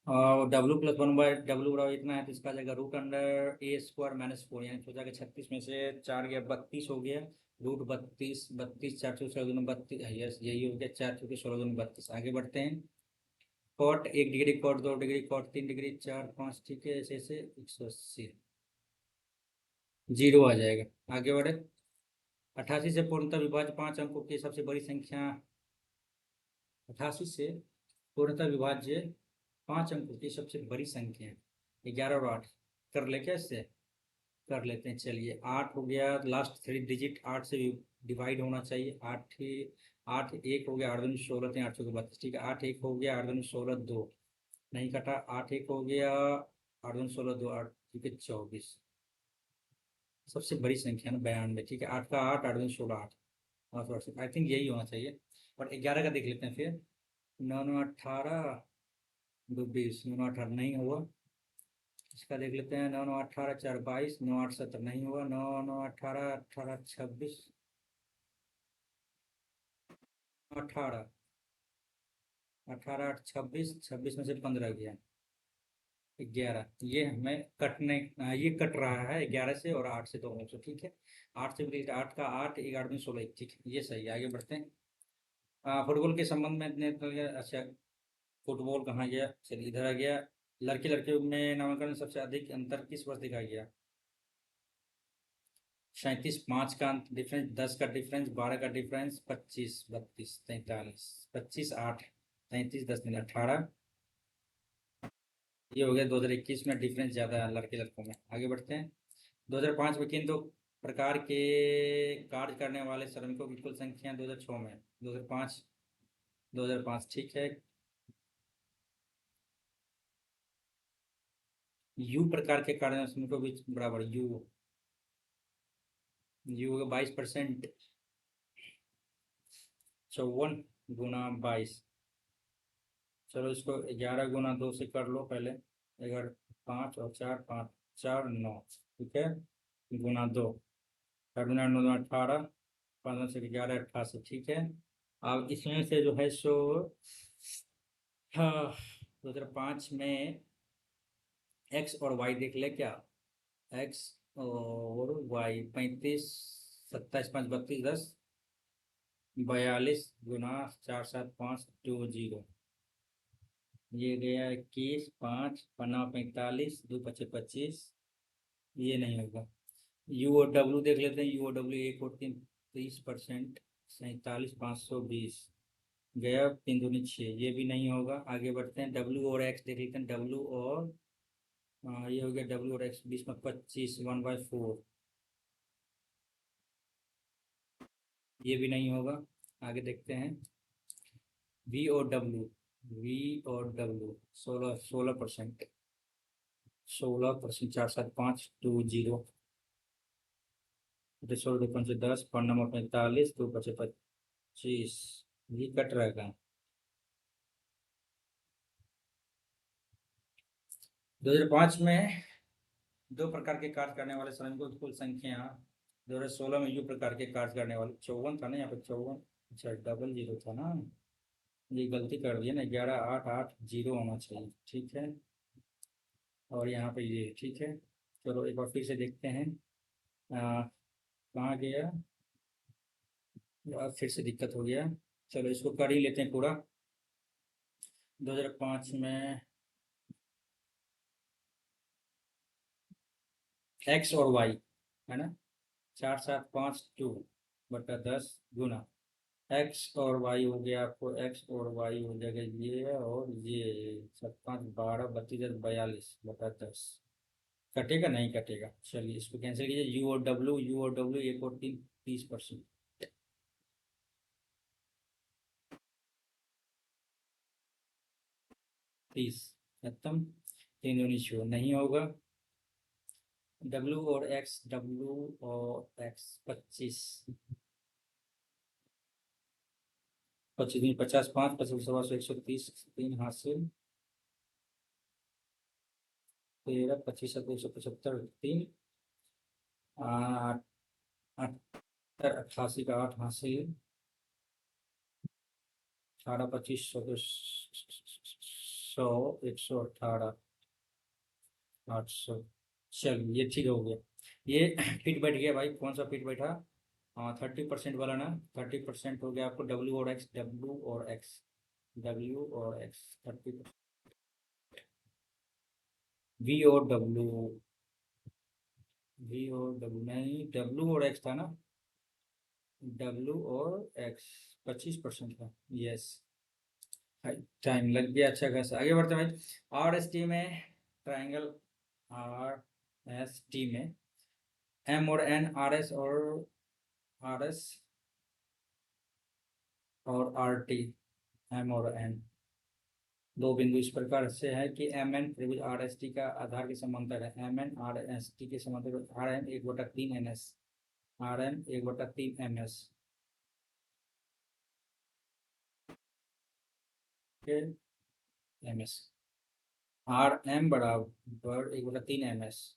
और W+1/W बराबर इतना है तो इसका जाएगा √A² - 4, यानी सोचा कि 36 में से 4 गया 32 हो गया। √32 32 4 चौके 16 दूनी 32। यस, यही हो गया 4 चौके 16 दूनी 32। आगे बढ़ते हैं। कॉट 1 डिग्री, कॉट 2 डिग्री, कॉट 3 डिग्री, 4 5। ठीक है, ऐसे ऐसे 180 जीरो आ जाएगा। आगे बढ़े। 88 से पूर्णतः विभाज्य 5 अंकों की सबसे बड़ी संख्या। 88 से पूर्णतः विभाज्य 5 अंकों की सबसे बड़ी संख्या 11 और 8। कर ले क्या इससे? कर लेते हैं। चलिए, 8 हो गया, लास्ट 3 डिजिट 8 से डिवाइड होना चाहिए। 8 ही 8 1 हो गया, 8 दूनी 16 3 8 चौके 32। ठीक है, 8 1 हो गया, 8 दूनी 16 2। नहीं कटा, 8 एक हो गया, 8 दूनी 16, 2 8, ठीक है 24। सबसे बड़ी संख्या ना 92, ठीक है 8 का 8, 8 दूनी 16, 8, आई थिंक यही होना चाहिए। और 11 का देख लेते हैं फिर। 9 9 18, 2 20, 9 9 18 नहीं हुआ। इसका देख लेते हैं, 9 9 18, 4 22, 9 8 17 नहीं हुआ। 9 9 18, 18 26, 18, 18 8 26, 26 में से 15 गया, 11। ये हमें कटने, ये कट रहा है 11 से और 8 से दोनों से, ठीक है। 8 से भी 8 का 8, 11 में 16, ठीक है, ये सही है। आगे बढ़ते हैं। फुटबॉल के संबंध में इतने तो अच्छा, फुटबॉल कहाँ गया, चलिए इधर आ गया। लड़के लड़के में नामांकन में सबसे अधिक अंतर किस वर्ष दिखाया गया? 37, 5 का डिफरेंस, 10 का डिफरेंस, 12 का डिफरेंस, 25 32 43, 25 8 33 10 3 18। ये हो गया 2021 में डिफरेंस ज़्यादा है लड़के लड़कों में। आगे बढ़ते हैं। 2005 में किन दो प्रकार के कार्य करने वाले श्रमिकों की कुल संख्या 2006 में? 2005, 2005 ठीक है। यू प्रकार के कार्य श्रमिकों के बीच बराबर यू, यू होगा 22%। 54 गुना 22, चलो इसको 11 गुना 2 से कर लो पहले। 11 5 और 4 5, 4 9, ठीक है, गुना 2, 4 गुना 9 18, 5 से 11 88, ठीक है। अब इसमें से जो है सो, हाँ, 2005 में एक्स और वाई देख ले क्या। एक्स और वाई 35, 27 5 32 10, 42 गुना 4 7 5 2 0, ये गया 21 5 पन्ना 45 2 पचे 25, ये नहीं होगा। यू और डब्ल्यू देख लेते हैं। यू और डब्ल्यू, एक और 3, 30%, 47 520, गया 3 दूनी 6, ये भी नहीं होगा। आगे बढ़ते हैं। डब्ल्यू और एक्स देख लेते हैं। डब्ल्यू और ये हो गया डब्ल्यू और एक्स, बीच में 25, 1/4, ये भी नहीं होगा। आगे देखते हैं। वी और डब्ल्यू, वी और डब्ल्यू 16% 16%, 4 7 5 2 0, 16 2 5 10, 45 2 5 25, ये कट रहेगा। 2005 में दो प्रकार के कार्य करने वाले श्रमिकों की कुल संख्या 2016 में यू प्रकार के कार्य करने वाले 54 था ना, यहाँ पे 54, अच्छा 00 था ना, ये गलती कर दिया ना, 11 8 8 0 होना चाहिए, ठीक है। और यहाँ पे ये ठीक है। चलो एक बार फिर से देखते हैं। कहाँ गया, यार फिर से दिक्कत हो गया। चलो इसको कर ही लेते हैं पूरा। 2005 में एक्स और वाई है ना, 4 7 5 2 बटा 10 गुना एक्स और वाई हो गया आपको, एक्स और वाई हो जाएगा ये और ये, 7 5 12 32 42 बटा 10, कटेगा नहीं कटेगा, चलिए इसको कैंसिल कीजिए। यू और डब्ल्यू, यू और डब्ल्यू एक और 3, 30%, 30 खत्म। 3 दूनी 6 नहीं होगा। डब्ल्यू और एक्स, डब्ल्यू और एक्स 25, 25 दूनी 50, 5 25 सवा 130, 3 हासिल, 13 25 275, 3 8 88 का 8 हासिल, 18 25 100 118 800, चल ये ठीक हो गया। ये फिट बैठ गया भाई, कौन सा फिट बैठा? हाँ 30% वाला ना, 30% हो गया आपको। डब्ल्यू और एक्स, डब्ल्यू और एक्स, डब्ल्यू और एक्स 30%। वी और डब्ल्यू, वी और डब्ल्यू नहीं, डब्ल्यू और एक्स था ना, डब्ल्यू और एक्स 25% था, यस। टाइम लग गया अच्छा खासा। आगे बढ़ते हैं भाई। आर एस टी में, ट्राइंगल आर एस टी में एम और एन, आर एस और आर एस और आर टी, एम और एन, दो बिंदु इस प्रकार से है कि एम एन त्रिभुज आर एस टी का आधार के समांतर है। M N R S T के समांतर आर एन एक बटा तीन एन एस, आर एन एक बटा तीन एम एस के एम एस, आर एम बराबर एक बटा तीन एम एस।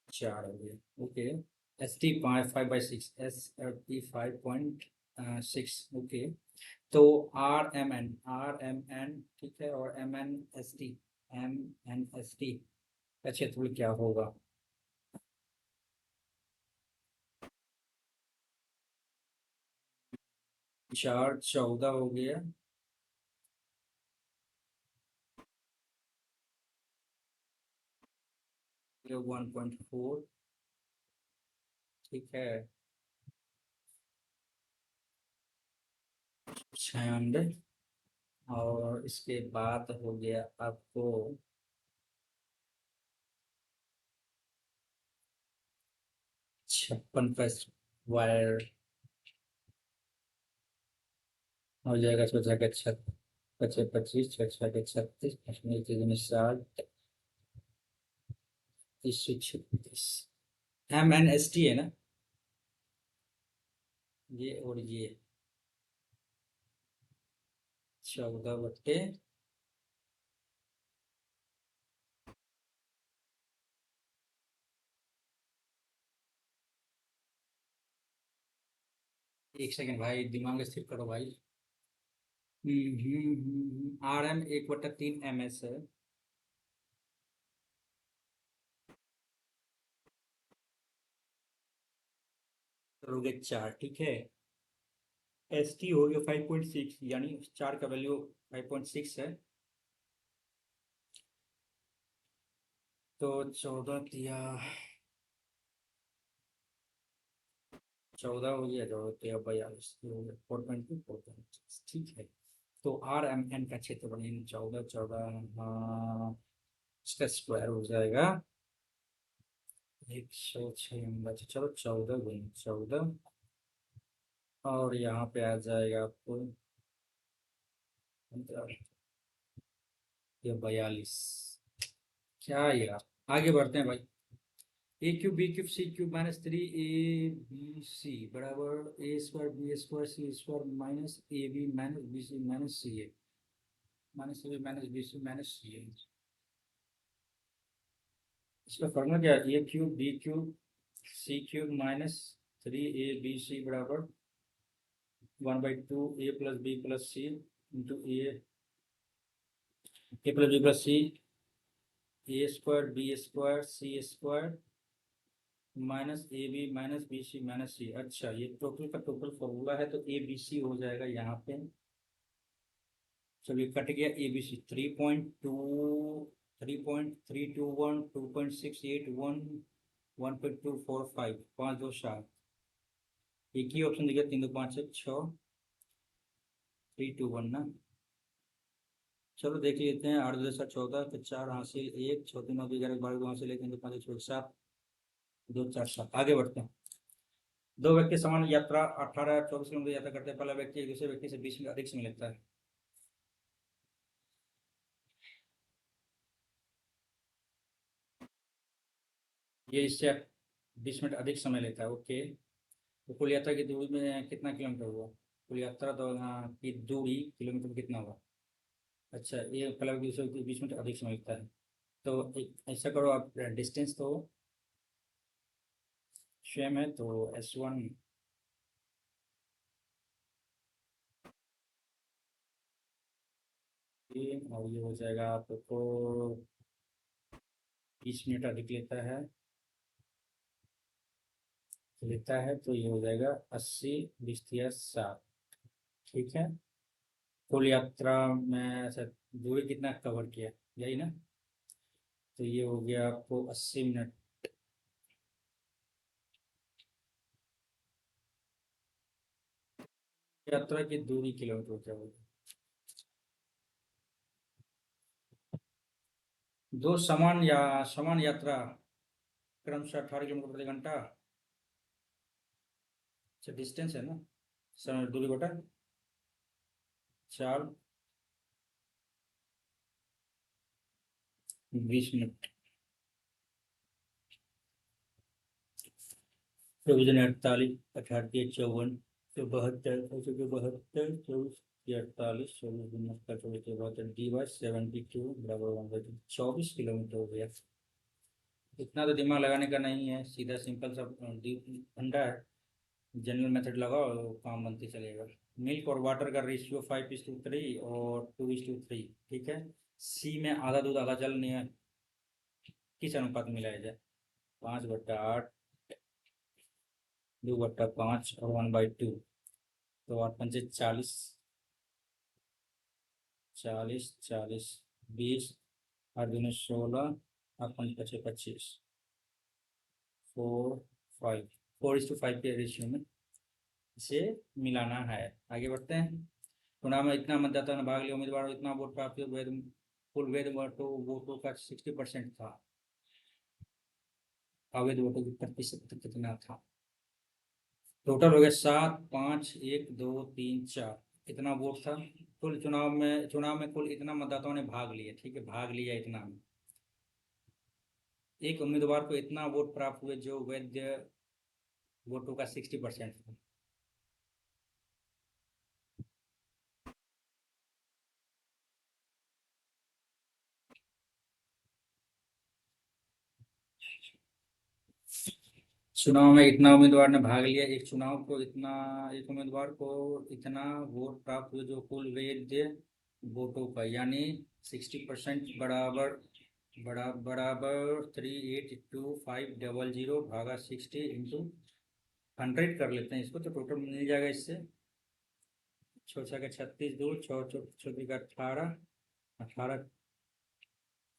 चार हो गया, okay. S T 5/6, S T 5.6, okay. तो आर एम एन ठीक है, और एम एन एस टी का क्षेत्रफल क्या होगा? चार 14 हो गया, ये 1.4 ठीक है, 96। और इसके बाद हो गया आपको 56 का स्क्वायर हो जाएगा, सोचा के 25, 36, साठ, 36। MNST है ना, ये और ये 14/, एक सेकंड भाई, दिमाग स्थिर करो भाई। आर एम एक बटा तीन एम एस है, करोगे चार ठीक है। एस टी हो गया 5.6, यानी चार का वैल्यू 5.6 है। तो 14 दिया, 14 हो गया, 42 4.2, 4.6 ठीक है। तो आर एम एन का क्षेत्रफल 14, 14, हाँ, इसका स्क्वायर हो जाएगा 106। अच्छा चलो 14 गुना 14, और यहाँ पे आ जाएगा आपको ये 42। क्या यार, आगे बढ़ते हैं भाई। A cube B cube C cube minus three A B C बराबर A square B square C square minus A B minus B C minus C A, minus A B minus B C minus C A. इसका formula क्या है? A cube B cube C cube minus three A B C बराबर 1/2 A plus B plus C into A plus B plus C, A square B square C square minus A B minus B C minus C. अच्छा, ये total का total formula है, तो ए B सी हो जाएगा यहाँ पे। चलिए कट गया, ए बी सी 3.321 2.681 1.245 5 2 7, एक ही ऑप्शन दिया, 3 2 5 1 6 3 2 1 ना। चलो देख लेते हैं, 8 2 7 14, तो 4 हासिल, एक 6 3 9 11 12 2 हासिल, एक 3 2 5 1 6 7 2 4 7। आगे बढ़ते हैं। दो व्यक्ति समान यात्रा 18 24 किलोमीटर यात्रा करते हैं। पहला व्यक्ति एक दूसरे व्यक्ति से 20 मिनट अधिक समय लगता है। ये इससे 20 मिनट अधिक समय लेता है, ओके। तो कुल यात्रा की दूरी में कितना किलोमीटर हुआ? कुल यात्रा की दूरी किलोमीटर में कितना हुआ? अच्छा, ये पहला व्यक्ति दूसरे व्यक्ति 20 मिनट अधिक समय लगता है। तो एक ऐसा करो आप, डिस्टेंस तो सेम है, तो S1 और ये हो जाएगा आपको 20 मिनट अधिक लेता है, तो ये हो जाएगा 80 20 या 7 ठीक है। कुल यात्रा में ऐसा दूरी कितना कवर किया, यही ना? तो ये हो गया आपको 80 मिनट। यात्रा की दूरी किलोमीटर क्या होगी? दो समान यात्रा क्रमशः 18 किलोमीटर प्रति घंटा। अच्छा डिस्टेंस है ना, समय दूरी बटा चार 20 मिनट। प्रोविजन 48, 48, 54, 72, 72, 24, 48, 24, 72 बराबर 24 किलोमीटर हो गया। इतना तो दिमाग लगाने का नहीं है, सीधा सिंपल सा फंडा है। जनरल मेथड लगाओ, काम बनते चलेगा। मिल्क और वाटर का रेशियो 5:3 और 2:3, ठीक है। सी में आधा दूध आधा जल नहीं, किस अनुपात में मिलाया जाए? 5/8, 2/5 और 1/2। तो 8×5 = 40, 40, 40, 20, 8×2 = 16, 8×5 = 25, 4:5, 4:5 के रेशियो में इसे मिलाना है। आगे बढ़ते हैं। चुनाव में इतना मतदाता ने भाग लिया, उम्मीदवार इतना वोट प्राप्त हुआ, कुल वैध वोटों का 60% था। अवैध वोटों की प्रतिशत कितना था? टोटल हो गया 7, 5, 1, 2, 3, 4। इतना वोट था। कुल चुनाव में कुल इतना मतदाताओं ने भाग लिया, ठीक है, भाग लिया इतना में। एक उम्मीदवार को इतना वोट प्राप्त हुए जो वैध वोटों का 60% था। चुनाव में इतना उम्मीदवार ने भाग लिया, एक उम्मीदवार को इतना वोट प्राप्त हुए जो कुल वैध वोटों का, यानी 60% बराबर बराबर 382500 भागा 60 × 100 कर लेते हैं इसको, तो टोटल मिल जाएगा इससे। 6×6 = 36, 2 6×4 = 18, 18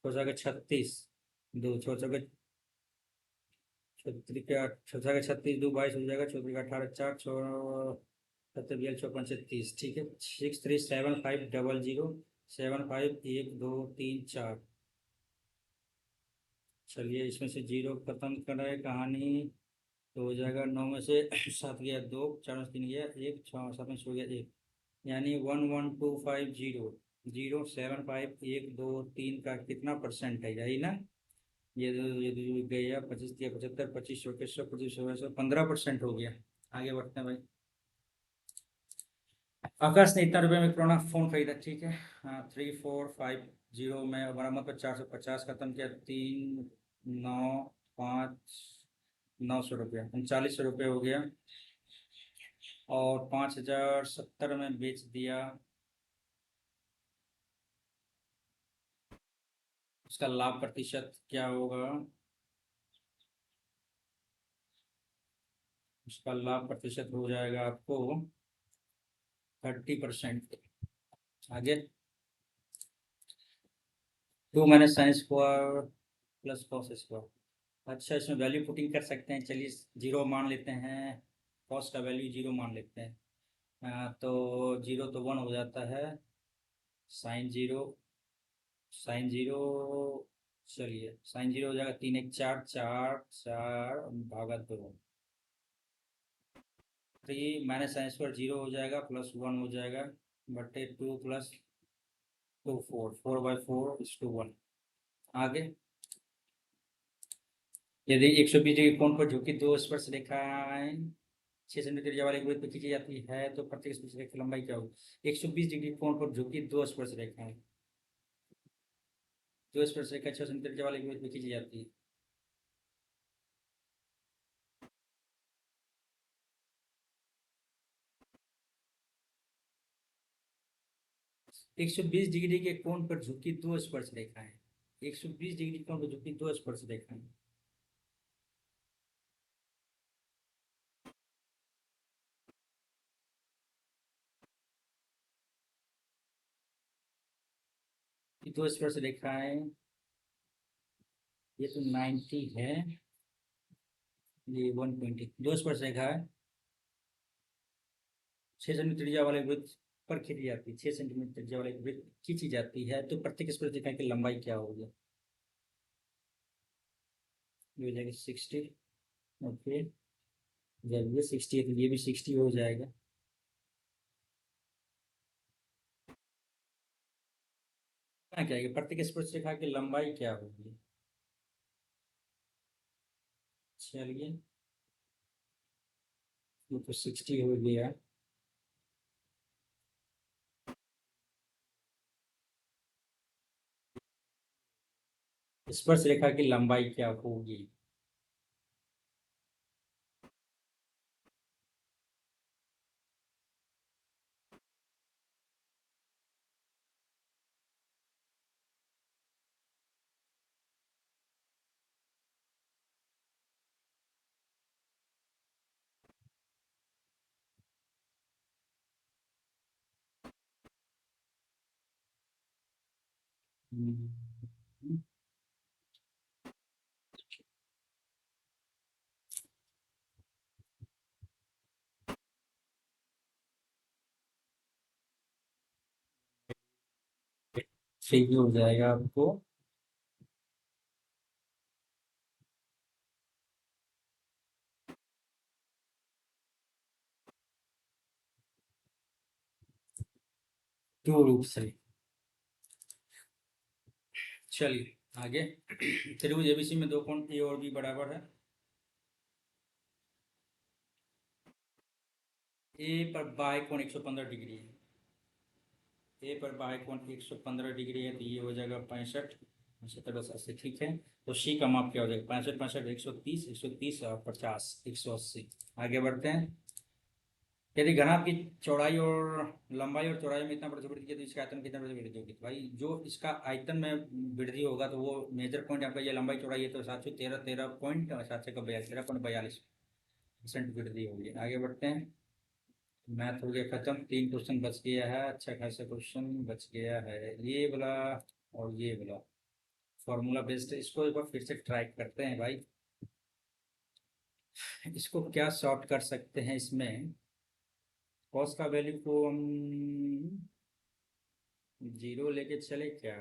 6×36, 2 6×36, 2 22 हो जाएगा। 4×18 4, 7, 6, ठीक है। 637500, 75 1 2 3 4। चलिए इसमें से जीरो खत्म करें कहानी, तो हो जाएगा 9 में से 7 गया 2, 4 में से 3 गया 1, 6 7 में से हो गया 1, यानी 11250, 075 1 2 3 का कितना परसेंट है, यही ना? ये गया 25 दिया 75, 25 के 100, 25 15% हो गया। आगे बढ़ते हैं भाई। आकाश ने इतना रुपए में पुराना फोन खरीदा, ठीक है। 3450 में मरम्मत पर 450 खत्म किया, 3, 9, 5, 900 रुपया, 3900 रुपये हो गया। और 5070 में बेच दिया, उसका लाभ प्रतिशत क्या होगा? उसका लाभ प्रतिशत हो जाएगा आपको 30%। आगे 2 - sin² + cos²। अच्छा इसमें वैल्यू पुटिंग कर सकते हैं, चलिए जीरो मान लेते हैं, कॉस का वैल्यू जीरो मान लेते हैं। तो जीरो तो 1 हो जाता है, sin 0, sin 0, चलिए sin 0 हो जाएगा 3 × 1 = 4, 4 4 भागा 2। 3 - sin² 0 हो जाएगा, +1 हो जाएगा, बटे 2 + 2 4, 4/4 = 1। आगे यदि 120 डिग्री कोण पर झुकी दो स्पर्श रेखाएं 6 सेंटीमीटर त्रिज्या वाले वृत्त पर खींची जाती है, तो प्रत्येक स्पर्श रेखा की लंबाई क्या होगी? 120 डिग्री कोण पर झुकी दो स्पर्श रेखाएं, दो स्पर्श रेखा 6 सेंटीमीटर त्रिज्या वाले वृत्त पर खींची जाती है। 120 डिग्री के कोण पर झुकी दो स्पर्श रेखाएं, 120 डिग्री कोण पर झुकी दो स्पर्श रेखाएं। दो स्पर्श रेखाएं, ये तो 90 है, ये 120। दो स्पर्श रेखा है 6 सेंटीमीटर त्रिज्या वाले वृत्त पर खींची जाती है, 6 सेंटीमीटर त्रिज्या वाले वृत्त खींची जाती है, तो प्रत्येक स्पर्श रेखा की लंबाई क्या होगी? ये हो जाएगा 60। ओके, जब ये 60 है तो ये भी 60 हो जाएगा। क्या है प्रत्येक स्पर्शरेखा की लंबाई क्या होगी? चलिए, ये तो 60 हो गया। स्पर्शरेखा की लंबाई क्या होगी? हम्म, ठीक हो जाएगा आपको। टू रूप से। चलिए आगे। त्रिभुज एबीसी में दो कोण ए और बी बराबर है। ए पर बाह्य कोण 115 डिग्री है। ए पर बाह्य कोण 115 डिग्री है, तो ये हो जाएगा 65। 65 ठीक है। तो सी का माप क्या हो जाएगा? 65 65 130, 130 और 50, 180। आगे बढ़ते हैं। यदि घनाभ की चौड़ाई और लंबाई और चौड़ाई में इतना वृद्धि है तो इसका आयतन कितना वृद्धि होगी? तो भाई जो इसका आयतन में वृद्धि होगा तो वो मेजर पॉइंट आपका ये लंबाई चौड़ाई है तो 713 13 पॉइंट और 742 13.42% वृद्धि होगी। आगे बढ़ते हैं। मैथ हो गया खत्म, 3 क्वेश्चन बच गया है, अच्छा खासा क्वेश्चन बच गया है, ये वाला और ये वाला। फॉर्मूला बेस्ड, इसको एक बार फिर से ट्राई करते हैं भाई। इसको क्या सॉर्ट कर सकते हैं इसमें? कॉस का वैल्यू को हम 0 लेके चले क्या?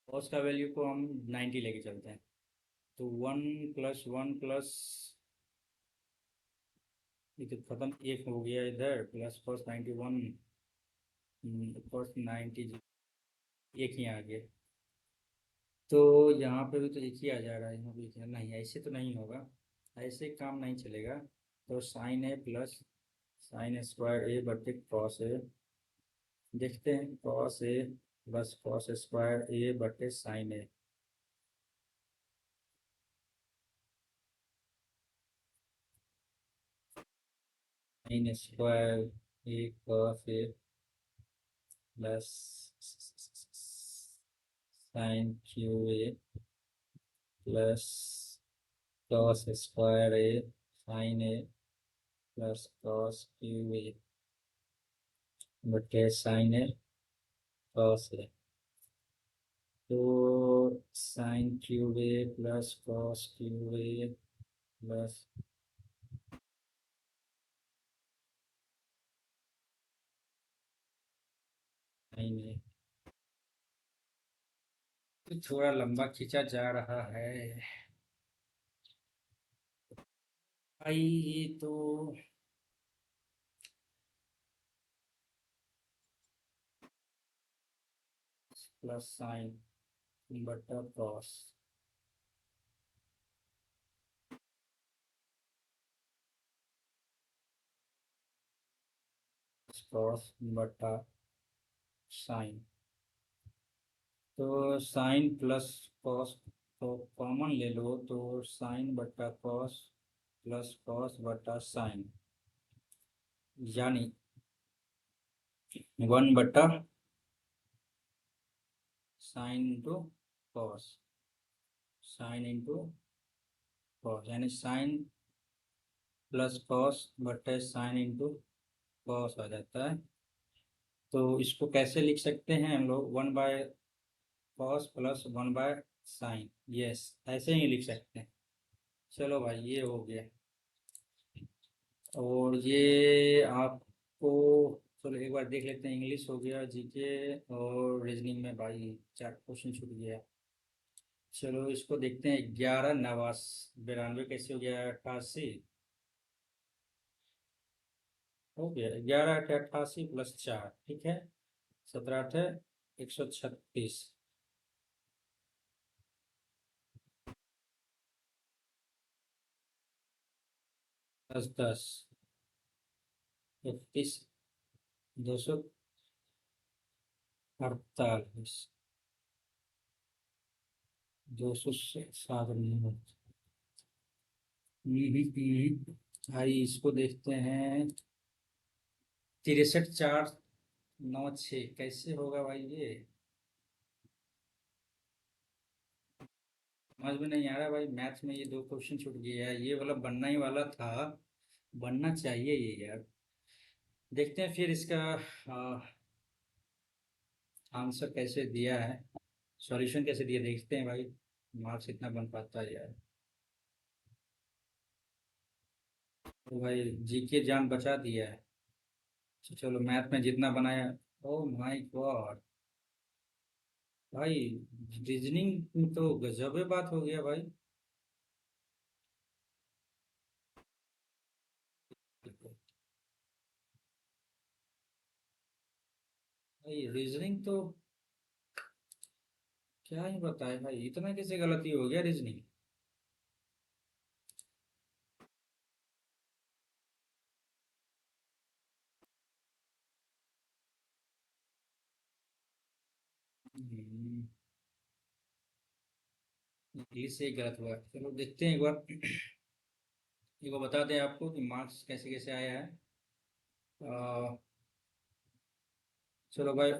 कॉस का वैल्यू को हम 90 लेके चलते हैं। तो 1 + 1 + ये तो खत्म, एक हो गया इधर, प्लस कॉस 91, कॉस 90, एक ही आ गया। तो यहाँ पे भी तो एक ही आ जा रहा है, यहाँ भी नहीं, ऐसे तो नहीं होगा, ऐसे काम नहीं चलेगा। तो sine A plus sine square A बटे कॉस ए। देखते हैं, cos A plus cos square A बटे sine A. Sine square A cos A plus sine cube A plus cos square A sine A plus cos cube A बटे sine A cos A. तो sine cube A plus cos cube A plus sine A. तो थोड़ा लंबा खींचा जा रहा है भाई, ये तो प्लस साइन बटा कॉस, कॉस बटा साइन। तो साइन प्लस कॉस तो कॉमन ले लो, तो साइन बटा कॉस प्लस कॉस बटा साइन, यानी 1/साइन into cos, sine into cos, यानी साइन प्लस कॉस बटे साइन इंटू कॉस आ जाता है। तो इसको कैसे लिख सकते हैं हम लोग? 1/कॉस प्लस 1/साइन, यस, ऐसे ही लिख सकते हैं। चलो भाई, ये हो गया। और ये आपको चलो एक बार देख लेते हैं। इंग्लिश हो गया, जीके और रीजनिंग में भाई 4 क्वेश्चन छूट गया। चलो इसको देखते हैं। 11 92 कैसे हो गया? 88 हो गया। 11 8 88 प्लस 4, ठीक है। 17 8 136। 10 10 31 248 207 नहीं। भाई इसको देखते हैं। 63 4 9 6 कैसे होगा भाई ये? समझ में नहीं आ रहा भाई। मैथ्स में ये 2 क्वेश्चन छूट गया है। ये वाला बनना ही वाला था, बनना चाहिए ये यार। देखते हैं फिर इसका आंसर कैसे दिया है, सॉल्यूशन कैसे दिया, देखते हैं भाई। मार्क्स इतना बन पाता है यार। तो भाई जीके जान बचा दिया है। तो चलो मैथ में जितना बनाया। ओ माय गॉड भाई, रीजनिंग में तो गजब बात हो गया भाई। भाई रीजनिंग तो क्या ही बताए भाई, इतना कैसे गलती हो गया रीजनिंग। इंग्लिश से ही गलत हुआ। चलो देखते हैं एक बार। एक बार बता दें आपको कि मार्क्स कैसे कैसे आया है। अ, चलो भाई,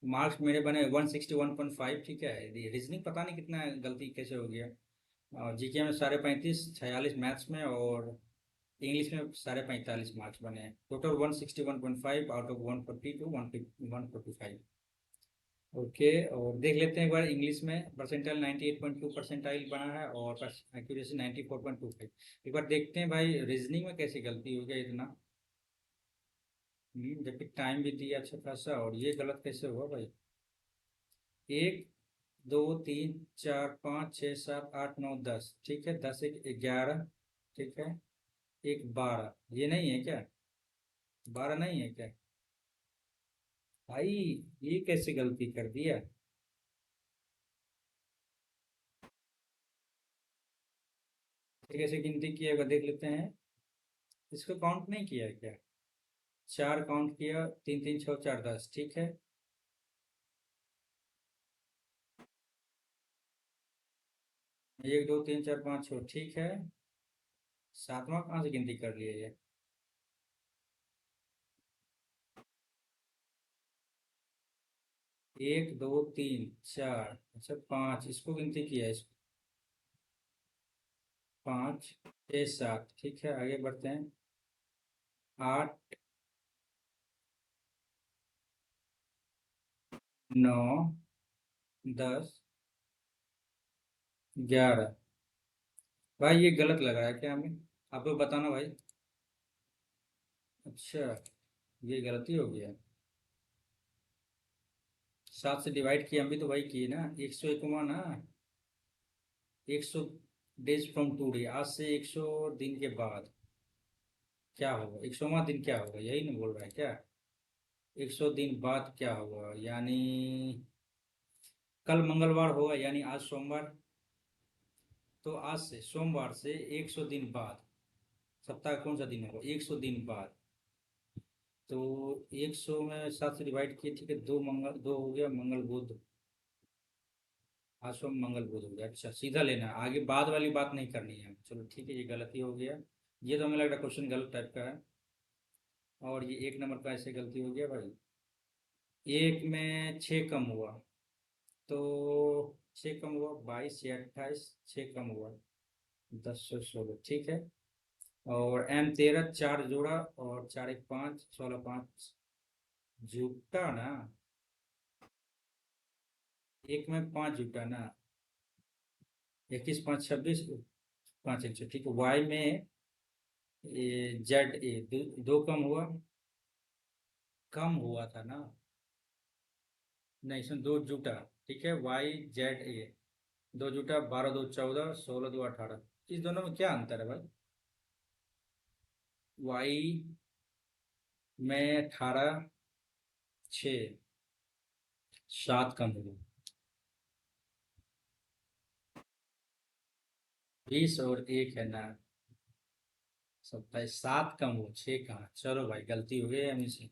मार्क्स मेरे बने 161.5, ठीक है। रीजनिंग पता नहीं कितना गलती कैसे हो गया। जीके में 35.5, 46 मैथ्स में, और इंग्लिश में 45.5 मार्क्स बने हैं। Total 161.5 out of 142 145। ओके, और देख लेते हैं एक बार। इंग्लिश में परसेंटाइल 98.2 परसेंटाइल बना है, और एक्यूरेसी 94.25। एक बार देखते हैं भाई रीजनिंग में कैसी गलती हो गया इतना। जबकि टाइम भी दिया अच्छा खासा, और ये गलत कैसे हुआ भाई? 1 2 3 4 5 6 7 8 9 10, ठीक है। 10 एक 11, ठीक है। एक 12, ये नहीं है क्या? 12 नहीं है क्या भाई? ये कैसे गलती कर दिया? ये कैसे गिनती किया होगा देख लेते हैं। इसको काउंट नहीं किया है क्या? 4 काउंट किया, 3 3 6 4 10, ठीक है। 1 2 3 4 5 6, ठीक है। सातवां कहाँ से गिनती कर लिया ये? 1 2 3 4, अच्छा 5 इसको गिनती किया है इसको। 5 6 7, ठीक है। आगे बढ़ते हैं। 8 9 10 11। भाई ये गलत लग रहा है क्या हमें? आप लोग बताना भाई। अच्छा, ये गलती हो गया। 7 से डिवाइड किया हम भी तो भाई किए ना। 101 ना। 100 डेज फ्रॉम टूडे, आज से 100 दिन के बाद क्या होगा? 100वां दिन क्या होगा, यही ना बोल रहा है क्या? 100 दिन बाद क्या होगा, यानी कल मंगलवार होगा, यानी आज सोमवार। तो आज से सोमवार से 100 दिन बाद, सप्ताह का कौन सा दिन होगा 100 दिन बाद? तो 100 में 7 से डिवाइड किए, ठीक है। दो हो गया, मंगल बुध। आज सोम मंगल बुध हो गया। अच्छा, सीधा लेना, आगे बाद वाली बात नहीं करनी है। चलो ठीक है, ये गलती हो गया। ये तो हमें लग रहा है क्वेश्चन गलत टाइप का है। और ये 1 नंबर का ऐसे गलती हो गया भाई। एक में 6 कम हुआ, तो 6 कम हुआ 22 से 28, 6 कम हुआ 10 से 16, ठीक है। और M 13 4 जोड़ा, और 4 1 5, 16 5 जुटा ना। एक में 5 जुटा ना। 21 5 26, 5 1 6, ठीक है। Y में, 2 कम हुआ, कम हुआ था ना। नहीं, इसमें दो जुटा। ठीक है, वाई जेड ए, दो जुटा, 12 2 14, 16 2 18। इस दोनों में क्या अंतर है भाई? वाई में 18, 6, 7 कम हुआ। 20 और 1 है ना, 27। 7 कम हुआ, 6 कहाँ? चलो भाई, गलती हो गई है हमें से।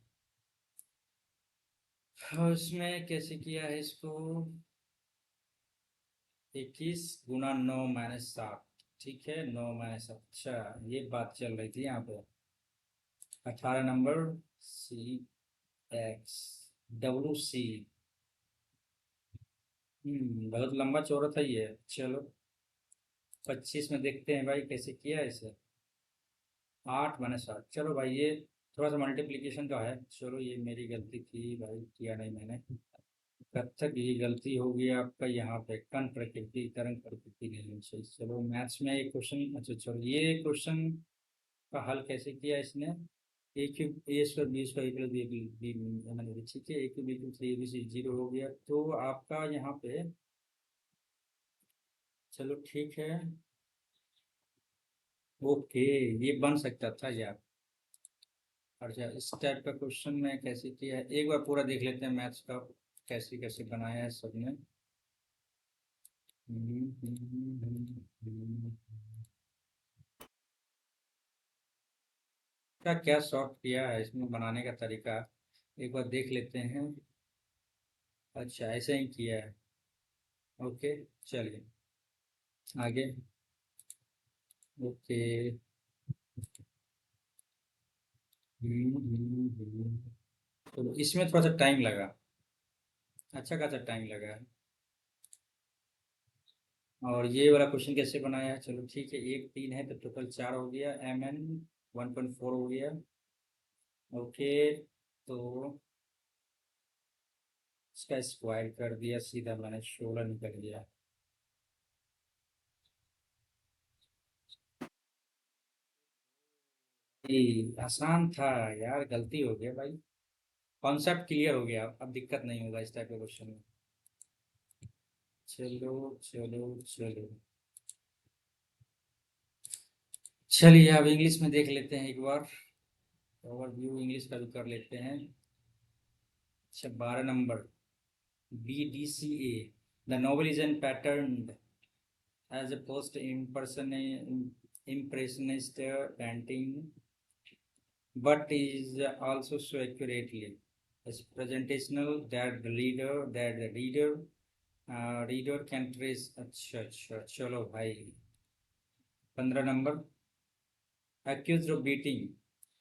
हाँ, उसमें कैसे किया है इसको? 21 × 9 - 7। ठीक है, 9 - 7। अच्छा, ये बात चल रही थी यहाँ पे। 18 नंबर, सी एक्स, WC। बहुत लंबा चौड़ा था ये। चलो, 25 में देखते हैं भाई कैसे किया है इसे। 8 - 7। चलो भाई, ये थोड़ा सा मल्टीप्लिकेशन का है। चलो, ये मेरी गलती थी भाई, किया नहीं मैंने। कब तक ये गलती होगी आपका यहाँ पे? कण प्रकृति, तरंग प्रकृति नहीं होनी चाहिए। चलो, मैथ्स में एक क्वेश्चन। अच्छा चलो, ये क्वेश्चन का हल कैसे किया इसने? A cube A square B square plus B B B, ठीक है। A cube B cube 3 ABC 0 हो गया तो आपका यहाँ पे। चलो ठीक है, ओके, ये बन सकता था यार। अच्छा, इस टाइप का क्वेश्चन में कैसे किया है, एक बार पूरा देख लेते हैं मैथ्स का, कैसे कैसे बनाया है सबने। क्या क्या शॉर्ट किया है इसमें बनाने का तरीका, एक बार देख लेते हैं। अच्छा, ऐसे ही किया है। ओके, चलिए आगे। ओके। तो इसमें थोड़ा सा टाइम लगा, अच्छा खासा टाइम लगा है। और ये वाला क्वेश्चन कैसे बनाया है? चलो ठीक है, 1 3 है तो टोटल 4 हो गया। MN 1.4 हो गया। ओके, तो इसका स्क्वायर कर दिया सीधा मैंने, 16 निकल गया। ये आसान था यार, गलती हो गया भाई। कॉन्सेप्ट क्लियर हो गया, अब दिक्कत नहीं होगा इस टाइप के क्वेश्चन में। चलो चलो चलो, चलिए अब इंग्लिश में देख लेते हैं एक बार। ओवरव्यू इंग्लिश का भी कर लेते हैं। अच्छा, 12 number, BDCA। The novel is an pattern as a post impressionist painting, but is also so accurately as presentational that the reader can trace. अच्छा अच्छा, चलो भाई। 15 number, accused of beating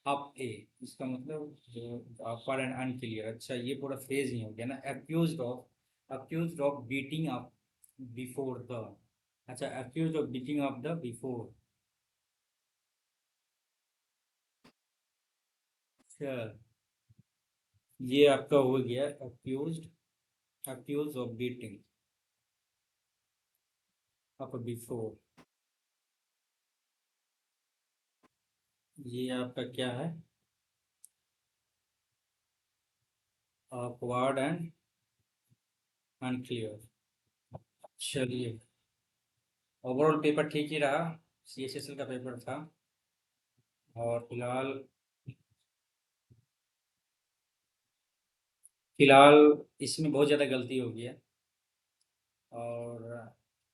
up a, इसका मतलब फॉर एन अनक्लियर। अच्छा, ये पूरा phrase ही हो गया ना, accused of beating up before the। अच्छा, accused of beating up the before। अच्छा, ये आपका हो गया accused of beating up before। ये आपका क्या है? awkward and unclear। चलिए, ओवरऑल पेपर ठीक ही रहा, CSSL का पेपर था। और फिलहाल इसमें बहुत ज़्यादा गलती हो गई है। और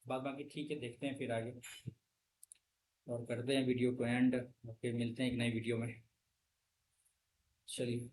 बाद बाकी ठीक है, देखते हैं फिर आगे। और करते हैं वीडियो को एंड, फिर मिलते हैं एक नई वीडियो में। चलिए।